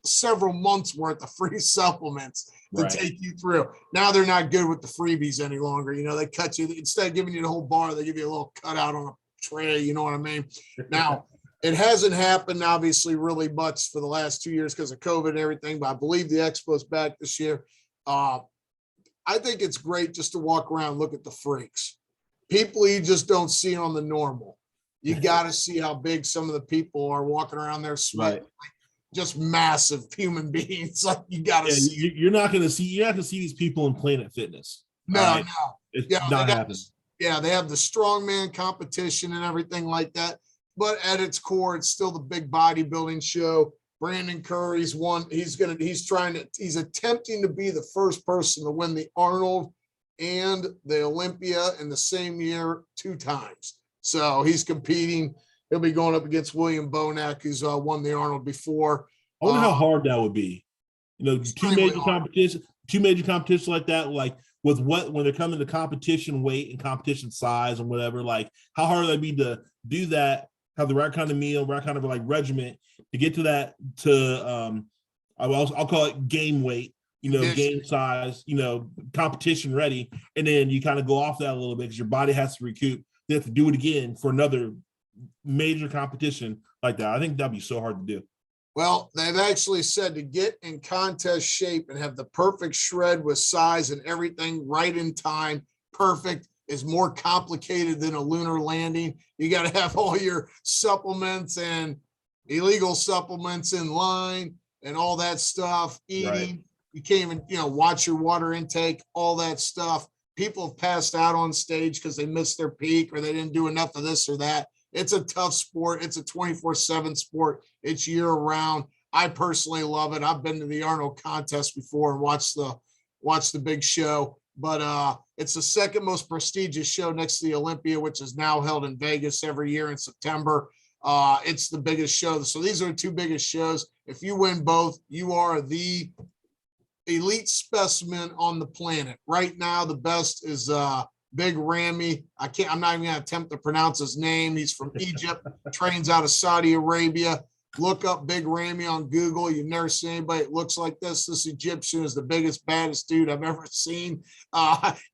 Speaker 2: several months worth of free supplements to take you through. Now they're not good with the freebies any longer. You know, they cut you, instead of giving you the whole bar, they give you a little cutout on a tray. You know what I mean? Now, it hasn't happened, obviously, really much for the last 2 years because of COVID and everything, but I believe the Expo's back this year. I think it's great just to walk around, look at the freaks. People you just don't see on the normal. You got to see how big some of the people are walking around there sweating. Like just massive human beings. Like you got to see.
Speaker 1: You're not going to see. You have to see these people in Planet Fitness.
Speaker 2: No.
Speaker 1: It's not happening.
Speaker 2: They have the strongman competition and everything like that. But at its core, it's still the big bodybuilding show. Brandon Curry's won. He's attempting to be the first person to win the Arnold and the Olympia in the same year 2 times. So he's competing. He'll be going up against William Bonac, who's won the Arnold before.
Speaker 1: I wonder how hard that would be. You know, two major competitions like that, like when they're coming to competition weight and competition size and whatever, like how hard would that be to do that, have the right kind of meal, right kind of like regiment to get to that, I'll call it game weight, game size, competition ready. And then you kind of go off that a little bit because your body has to recoup. They have to do it again for another major competition like that. I think that'd be so hard to do.
Speaker 2: Well, they've actually said to get in contest shape and have the perfect shred with size and everything right in time, perfect, is more complicated than a lunar landing. You got to have all your supplements and illegal supplements in line and all that stuff, eating. Right. You can't even, watch your water intake, all that stuff. People have passed out on stage because they missed their peak or they didn't do enough of this or that. It's a tough sport. It's a 24/7 sport. It's year round. I personally love it. I've been to the Arnold contest before and watched the big show, but it's the second most prestigious show next to the Olympia, which is now held in Vegas every year in September. It's the biggest show. So these are the 2 biggest shows. If you win both, you are the elite specimen on the planet. Right now, the best is Big Ramy. I'm not even going to attempt to pronounce his name. He's from Egypt, trains out of Saudi Arabia. Look up Big Ramy on Google. You've never seen anybody that looks like this. This Egyptian is the biggest, baddest dude I've ever seen.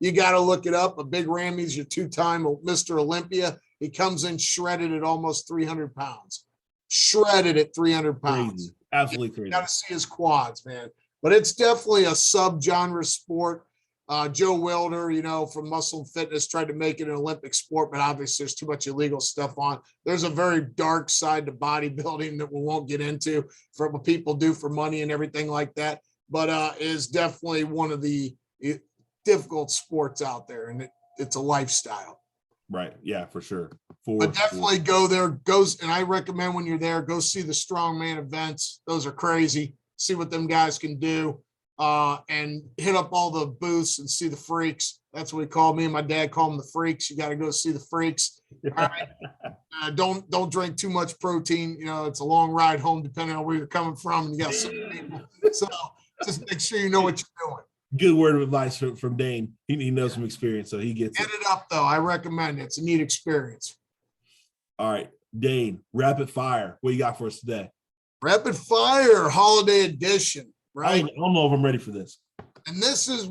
Speaker 2: You got to look it up. But Big Ramy's your 2-time Mr. Olympia. He comes in shredded at almost 300 pounds. Shredded at 300 pounds.
Speaker 1: Crazy. Absolutely crazy.
Speaker 2: You got to see his quads, man. But it's definitely a sub-genre sport. Joe Wilder, from Muscle and Fitness, tried to make it an Olympic sport, but obviously there's too much illegal stuff on. There's a very dark side to bodybuilding that we won't get into for what people do for money and everything like that. But it is definitely one of the difficult sports out there, and it's a lifestyle.
Speaker 1: Right. Yeah, for sure.
Speaker 2: But definitely go there. And I recommend when you're there, go see the strongman events. Those are crazy. See what them guys can do. And hit up all the booths and see the freaks. That's what we call me and my dad call them the freaks. You got to go see the freaks. All right. Don't drink too much protein. It's a long ride home depending on where you're coming from. And you got some people. So just make sure you know what you're doing.
Speaker 1: Good word of advice from Dane. He knows some experience, so he gets
Speaker 2: it. Get it up though. I recommend it. It's a neat experience.
Speaker 1: All right, Dane, rapid fire. What you got for us today?
Speaker 2: Rapid fire holiday edition. Right.
Speaker 1: I don't know if I'm ready for this.
Speaker 2: And this is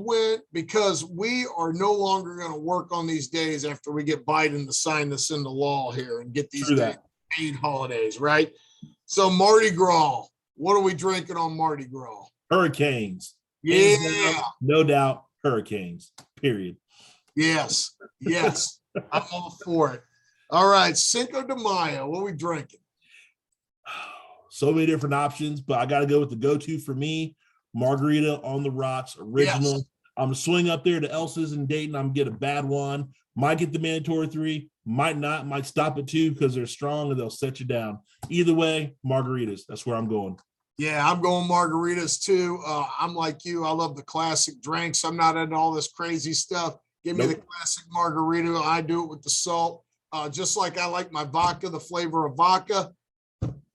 Speaker 2: because we are no longer going to work on these days after we get Biden to sign this into law here and get these paid holidays, right? So Mardi Gras, what are we drinking on Mardi Gras?
Speaker 1: Hurricanes.
Speaker 2: Yeah.
Speaker 1: No doubt, hurricanes, period.
Speaker 2: Yes. I'm all for it. All right, Cinco de Mayo, what are we drinking?
Speaker 1: So many different options, but I got to go with the go-to for me, margarita on the rocks, original. Yes. I'm swing up there to Elsa's and Dayton. I'm get a bad one. Might get the mandatory 3, might not, might stop at 2 because they're strong and they'll set you down. Either way, margaritas. That's where I'm going.
Speaker 2: Yeah, I'm going margaritas too. I'm like you. I love the classic drinks. I'm not into all this crazy stuff. Give me the classic margarita. I do it with the salt. Just like I like my vodka, the flavor of vodka.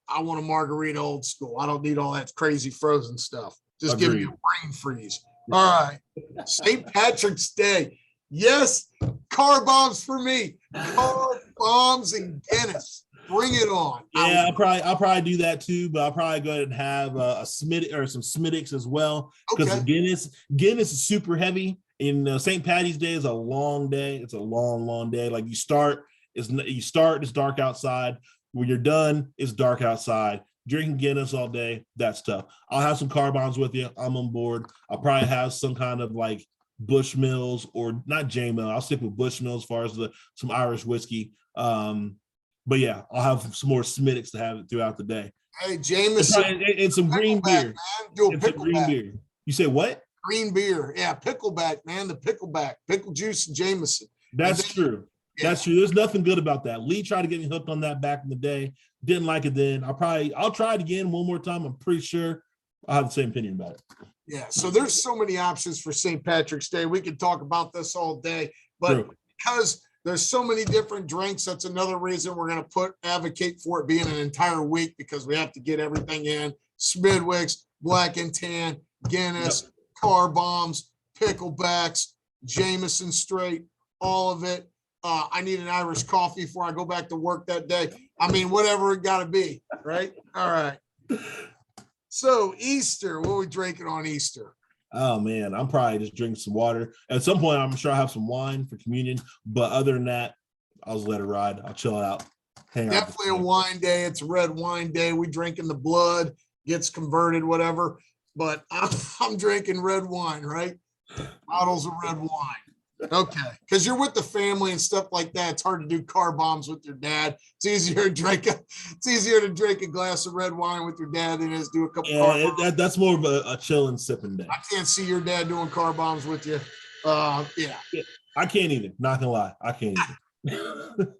Speaker 2: I want a margarita old school. I don't need all that crazy frozen stuff. Just Agreed. Give me a brain freeze. All right. St. Patrick's Day. Yes, car bombs for me. Car bombs and Guinness. Bring it on.
Speaker 1: Yeah, I'll probably do that too, but I'll probably go ahead and have a Smith or some Smittix as well, because Guinness is super heavy. In St. Patty's Day is a long day. It's a long day. Like you start, it's dark outside. When you're done, it's dark outside. Drinking Guinness all day, that's tough. I'll have some car bombs with you. I'm on board. I'll probably have some kind of like Bushmills or not J-Mill. I'll stick with Bushmills as far as some Irish whiskey. But yeah, I'll have some more Smittix to have it throughout the day.
Speaker 2: Hey, Jameson.
Speaker 1: And some green beer.
Speaker 2: Man. Do a pickleback.
Speaker 1: Beer. You say what?
Speaker 2: Green beer. Yeah, pickleback, man. The pickleback. Pickle juice and Jameson.
Speaker 1: That's true. Yeah. That's true. There's nothing good about that. Lee tried to get me hooked on that back in the day. Didn't like it then. I'll try it again one more time. I'm pretty sure I'll have the same opinion about it.
Speaker 2: Yeah. So there's so many options for St. Patrick's Day. We could talk about this all day, but because there's so many different drinks, that's another reason we're going to advocate for it being an entire week, because we have to get everything in. Smidwick's, Black and Tan, Guinness, car bombs, picklebacks, Jameson straight, all of it. I need an Irish coffee before I go back to work that day. I mean, whatever it got to be, right? All right. So Easter, what are we drinking on Easter?
Speaker 1: Oh, man, I'm probably just drinking some water. At some point, I'm sure I'll have some wine for communion. But other than that, I'll just let it ride. I'll chill out.
Speaker 2: Definitely a wine day. It's a red wine day. We drinking the blood, gets converted, whatever. But I'm drinking red wine, right? Bottles of red wine. Okay, because you're with the family and stuff like that. It's hard to do car bombs with your dad. It's easier to drink a glass of red wine with your dad than it is do a couple.
Speaker 1: Yeah, that's more of a chill and sipping day.
Speaker 2: I can't see your dad doing car bombs with you. Yeah,
Speaker 1: I can't either. Not gonna lie, I can't either.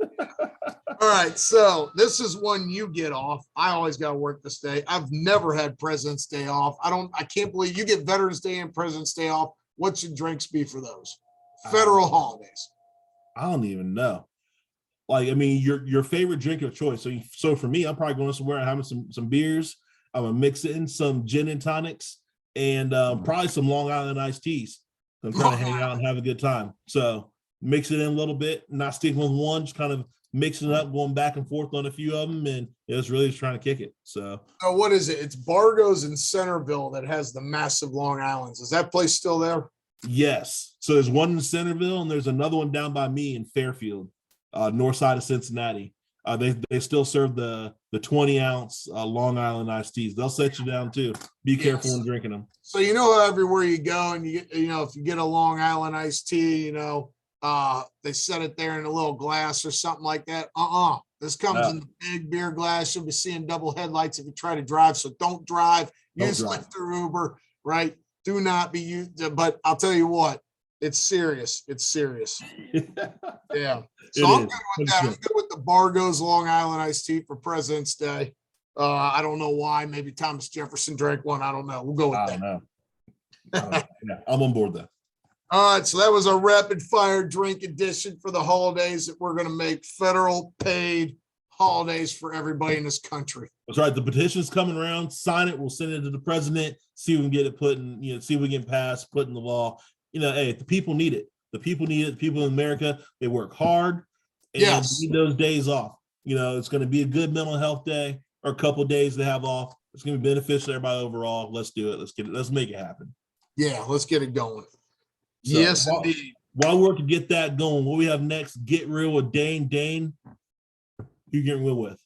Speaker 2: All right, so this is one you get off. I always got to work this day. I've never had President's Day off. I can't believe you get Veterans Day and President's Day off. What should drinks be for those federal holidays?
Speaker 1: I don't even know. Like, I mean, your favorite drink of choice. So for me, I'm probably going somewhere and having some beers. I'm gonna mix in some gin and tonics and probably some Long Island iced teas. I'm trying to hang out and have a good time. So mix it in a little bit, not sticking with one, just kind of mixing it up, going back and forth on a few of them, and it's really just trying to kick it. So
Speaker 2: what is it? It's Bargo's in Centerville that has the massive Long Islands. Is that place still there?
Speaker 1: Yes. So there's one in Centerville, and there's another one down by me in Fairfield, north side of Cincinnati. They still serve the 20-ounce Long Island iced teas. They'll set you down too. Be careful when drinking them.
Speaker 2: So you know how everywhere you go and you get, if you get a Long Island iced tea, they set it there in a little glass or something like that. This comes in the big beer glass. You'll be seeing double headlights if you try to drive. So don't drive. Use Lyft or Uber, right? Do not be used. But I'll tell you what, it's serious. It's serious. Yeah. So I'm good with that. I'm good with the Bargo's Long Island iced tea for President's Day. I don't know why. Maybe Thomas Jefferson drank one. I don't know. We'll go with that.
Speaker 1: I don't know. Yeah, I'm on board though.
Speaker 2: All right, so that was our rapid fire drink edition for the holidays that we're going to make federal paid holidays for everybody in this country.
Speaker 1: That's right. The petition's coming around. Sign it. We'll send it to the president. See if we can get it put in. See if we can pass, put in the law. Hey, the people need it. The people need it. The people in America, they work hard and need those days off. It's going to be a good mental health day or a couple of days to have off. It's going to be beneficial to everybody overall. Let's do it. Let's get it. Let's make it happen.
Speaker 2: Yeah, let's get it going.
Speaker 1: So yes, indeed. While we're to get that going, what we have next? Get real with Dane. Dane, who you getting real with?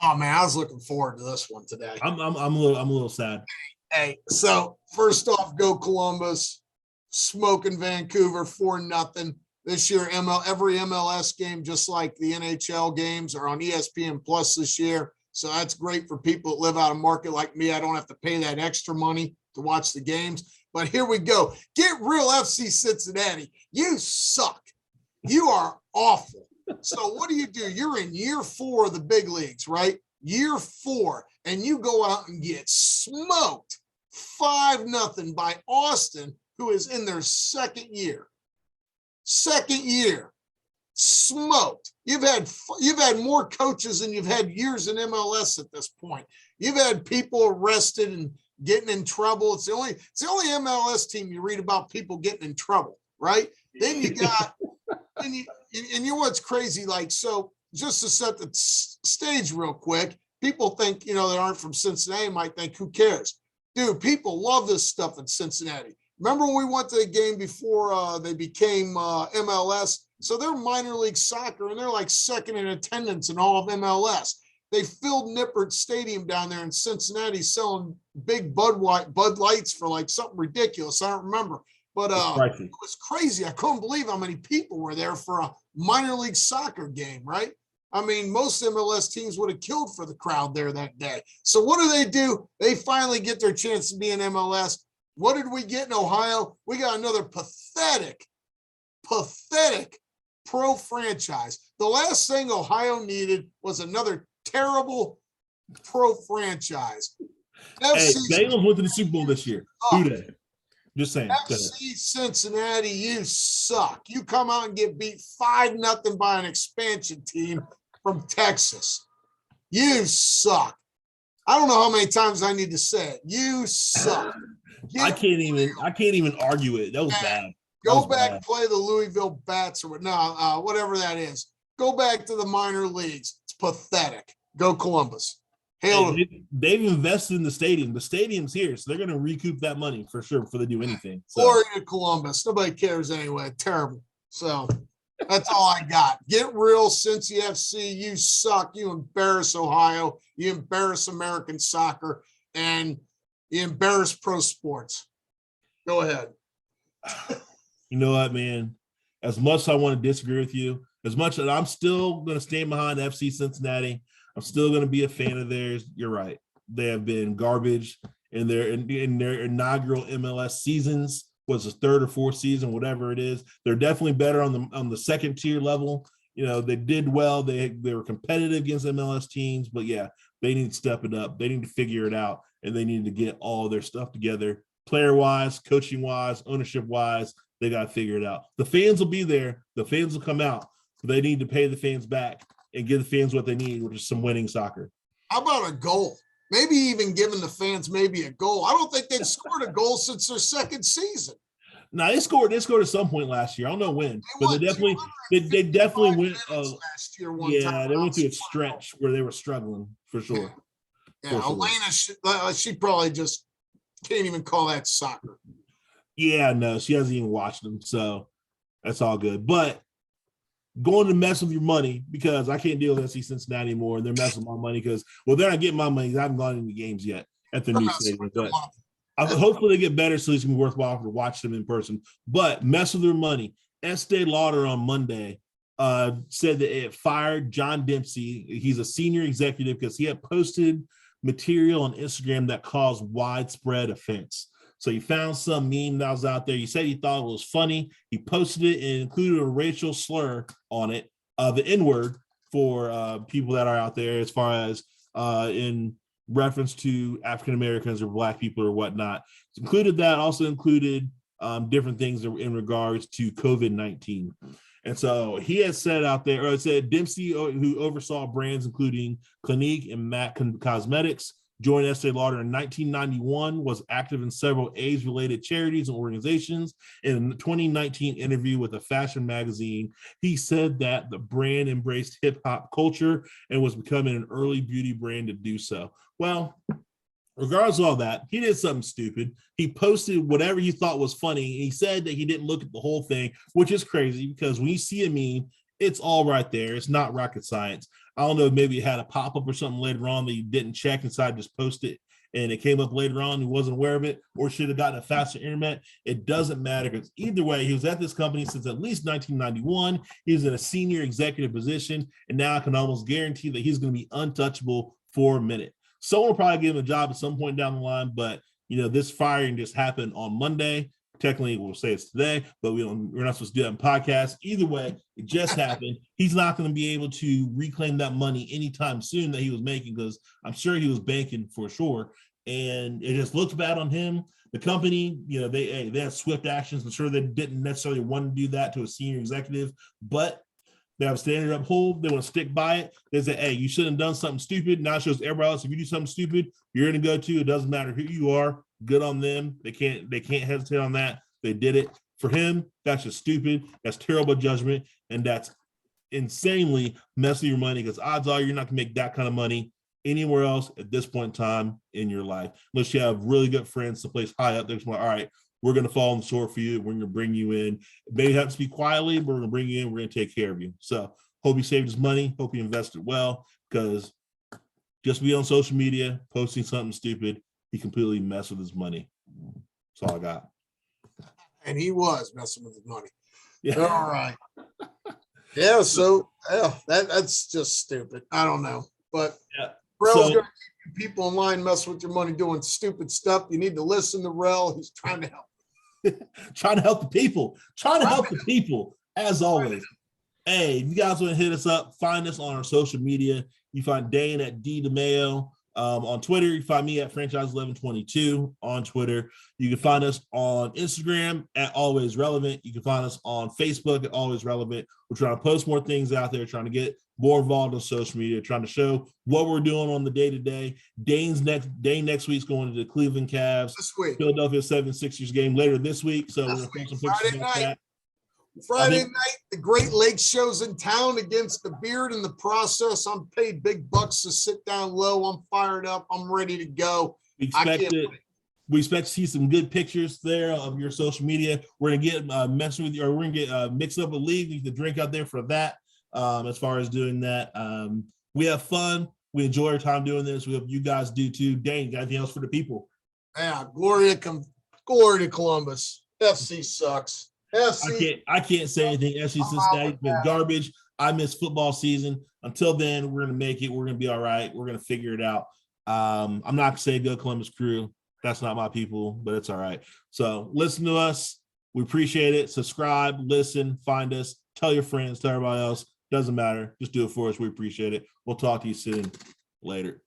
Speaker 2: Oh man, I was looking forward to this one today.
Speaker 1: I'm a little sad.
Speaker 2: Hey, so first off, go Columbus, smoking Vancouver 4-0 this year. Every MLS game, just like the NHL games, are on ESPN Plus this year. So that's great for people that live out of market like me. I don't have to pay that extra money to watch the games. But here we go. Get real, FC Cincinnati. You suck. You are awful. So what do? You're in year 4 of the big leagues, right? Year 4, and you go out and get smoked 5-0 by Austin, who is in their second year. Smoked. You've had more coaches than you've had years in MLS at this point. You've had people arrested and getting in trouble. It's the only MLS team you read about people getting in trouble, right? Then you got and you know what's crazy? Like, so just to set the stage real quick, people think, that aren't from Cincinnati might think, who cares? Dude, people love this stuff in Cincinnati. Remember when we went to the game before they became MLS? So they're minor league soccer, and they're like second in attendance in all of MLS. They filled Nippert Stadium down there in Cincinnati selling big Bud Lights for like something ridiculous. I don't remember. But it was crazy. I couldn't believe how many people were there for a minor league soccer game, right? I mean, most MLS teams would have killed for the crowd there that day. So what do? They finally get their chance to be in MLS. What did we get in Ohio? We got another pathetic pro franchise. The last thing Ohio needed was another terrible pro franchise.
Speaker 1: Hey, Bengals went to the Super Bowl this year. Who did? Just saying.
Speaker 2: FC Cincinnati, you suck. You come out and get beat 5-0 by an expansion team from Texas. You suck. I don't know how many times I need to say it. You suck.
Speaker 1: I can't even argue it. That was bad.
Speaker 2: Go back and play the Louisville Bats or whatever that is. Go back to the minor leagues. It's pathetic. Go Columbus.
Speaker 1: They've invested in the stadium. The stadium's here, so they're going to recoup that money for sure before they do anything. So.
Speaker 2: Glory to Columbus. Nobody cares anyway. Terrible. So that's all I got. Get real, Cincy FC. You suck. You embarrass Ohio. You embarrass American soccer, and you embarrass pro sports. Go ahead.
Speaker 1: You know what, man? As much as I want to disagree with you, as much as I'm still going to stand behind FC Cincinnati, I'm still going to be a fan of theirs. You're right. They have been garbage in their inaugural MLS seasons. Was the 3rd or 4th season, whatever it is. They're definitely better on the second tier level. They did well. They were competitive against MLS teams, but yeah, they need to step it up. They need to figure it out, and they need to get all their stuff together, player-wise, coaching-wise, ownership-wise. They got to figure it out. The fans will be there. The fans will come out. But they need to pay the fans back and give the fans what they need, which is some winning soccer.
Speaker 2: How about a goal? Maybe even giving the fans maybe a goal. I don't think they've scored a goal since their second season.
Speaker 1: No, they scored at some point last year. I don't know when, but they definitely went
Speaker 2: last year.
Speaker 1: They went through a stretch where they were struggling for sure.
Speaker 2: Yeah, Elena, she probably just can't even call that soccer.
Speaker 1: Yeah, no, she hasn't even watched them, so that's all good. But going to mess with your money, because I can't deal with FC Cincinnati anymore, and they're messing with my money because, they're not getting my money. I haven't gone into games yet at the new stadium. But hopefully they get better so it's going to be worthwhile to watch them in person. But mess with their money. Estee Lauder on Monday said that it fired John Dempsey. He's a senior executive because he had posted material on Instagram that caused widespread offense. So he found some meme that was out there. He said he thought it was funny. He posted it and included a racial slur on it, the N-word for people that are out there, as far as in reference to African Americans or Black people or whatnot. It's included that, also included different things in regards to COVID-19. And so he had said out there, or it said Dempsey, who oversaw brands including Clinique and MAC Cosmetics, joined Estee Lauder in 1991, was active in several AIDS-related charities and organizations. In a 2019 interview with a fashion magazine, he said that the brand embraced hip-hop culture and was becoming an early beauty brand to do so. Well, regardless of all that, he did something stupid. He posted whatever he thought was funny. He said that he didn't look at the whole thing, which is crazy because when you see a meme, it's all right there. It's not rocket science. I don't know, maybe it had a pop-up or something later on that you didn't check inside, just post it, and it came up later on, he wasn't aware of it, or should have gotten a faster internet. It doesn't matter, because either way, he was at this company since at least 1991. He was in a senior executive position, and now I can almost guarantee that he's going to be untouchable for a minute. Someone will probably give him a job at some point down the line, but this firing just happened on Monday. Technically, we'll say it's today, but we're not supposed to do that in podcast. Either way, it just happened. He's not going to be able to reclaim that money anytime soon that he was making, because I'm sure he was banking for sure. And it just looks bad on him. The company, they had swift actions. I'm sure they didn't necessarily want to do that to a senior executive, but they have a standard uphold. They want to stick by it. They say, hey, you shouldn't have done something stupid. Now it shows everybody else, if you do something stupid, you're going to go to. It doesn't matter who you are. Good on them. They can't hesitate on that. They did it. For him, that's just stupid. That's terrible judgment. And that's insanely messing your money, because odds are you're not going to make that kind of money anywhere else at this point in time in your life, unless you have really good friends someplace high up there. Like, all right, we're going to fall on the sword for you. We're going to bring you in. Maybe have to speak quietly, but we're going to bring you in. We're going to take care of you. So hope he saved his money. Hope he invested well, because just be on social media, posting something stupid, he completely messed with his money. That's all I got.
Speaker 2: And he was messing with his money.
Speaker 1: Yeah.
Speaker 2: All right. Yeah. So that's just stupid. I don't know, but
Speaker 1: yeah.
Speaker 2: Rell's going to keep people in line, mess with your money, doing stupid stuff. You need to listen to Rell. He's trying to help.
Speaker 1: Trying to help the people. Trying to help the people, as always. Hey, if you guys want to hit us up, find us on our social media. You find Dane at D DeMayo. On Twitter, you find me at franchise1122 on Twitter. You can find us on Instagram at Always Relevant. You can find us on Facebook at Always Relevant. We're trying to post more things out there, trying to get more involved on social media, trying to show what we're doing on the day-to-day. Dane next week's going to the Cleveland Cavs.
Speaker 2: This week.
Speaker 1: Philadelphia 76ers game later this week. So we're going to post some pictures about that.
Speaker 2: Friday night, the Great Lakes show's in town against the Beard. In the process, I'm paid big bucks to sit down low. I'm fired up. I'm ready to go.
Speaker 1: We expect to see some good pictures there of your social media. We're gonna get messing with you, or we're gonna get mixed up with league. You can drink out there for that. As far as doing that, we have fun. We enjoy our time doing this. We hope you guys do too. Dane, got anything else for the people?
Speaker 2: Yeah, glory to Columbus. FC sucks.
Speaker 1: I can't say anything. FC Cincinnati's been garbage. I miss football season. Until then, we're gonna make it. We're gonna be all right. We're gonna figure it out. I'm not gonna say go Columbus Crew. That's not my people, but it's all right. So listen to us. We appreciate it. Subscribe, listen, find us, tell your friends, tell everybody else. Doesn't matter. Just do it for us. We appreciate it. We'll talk to you soon. Later.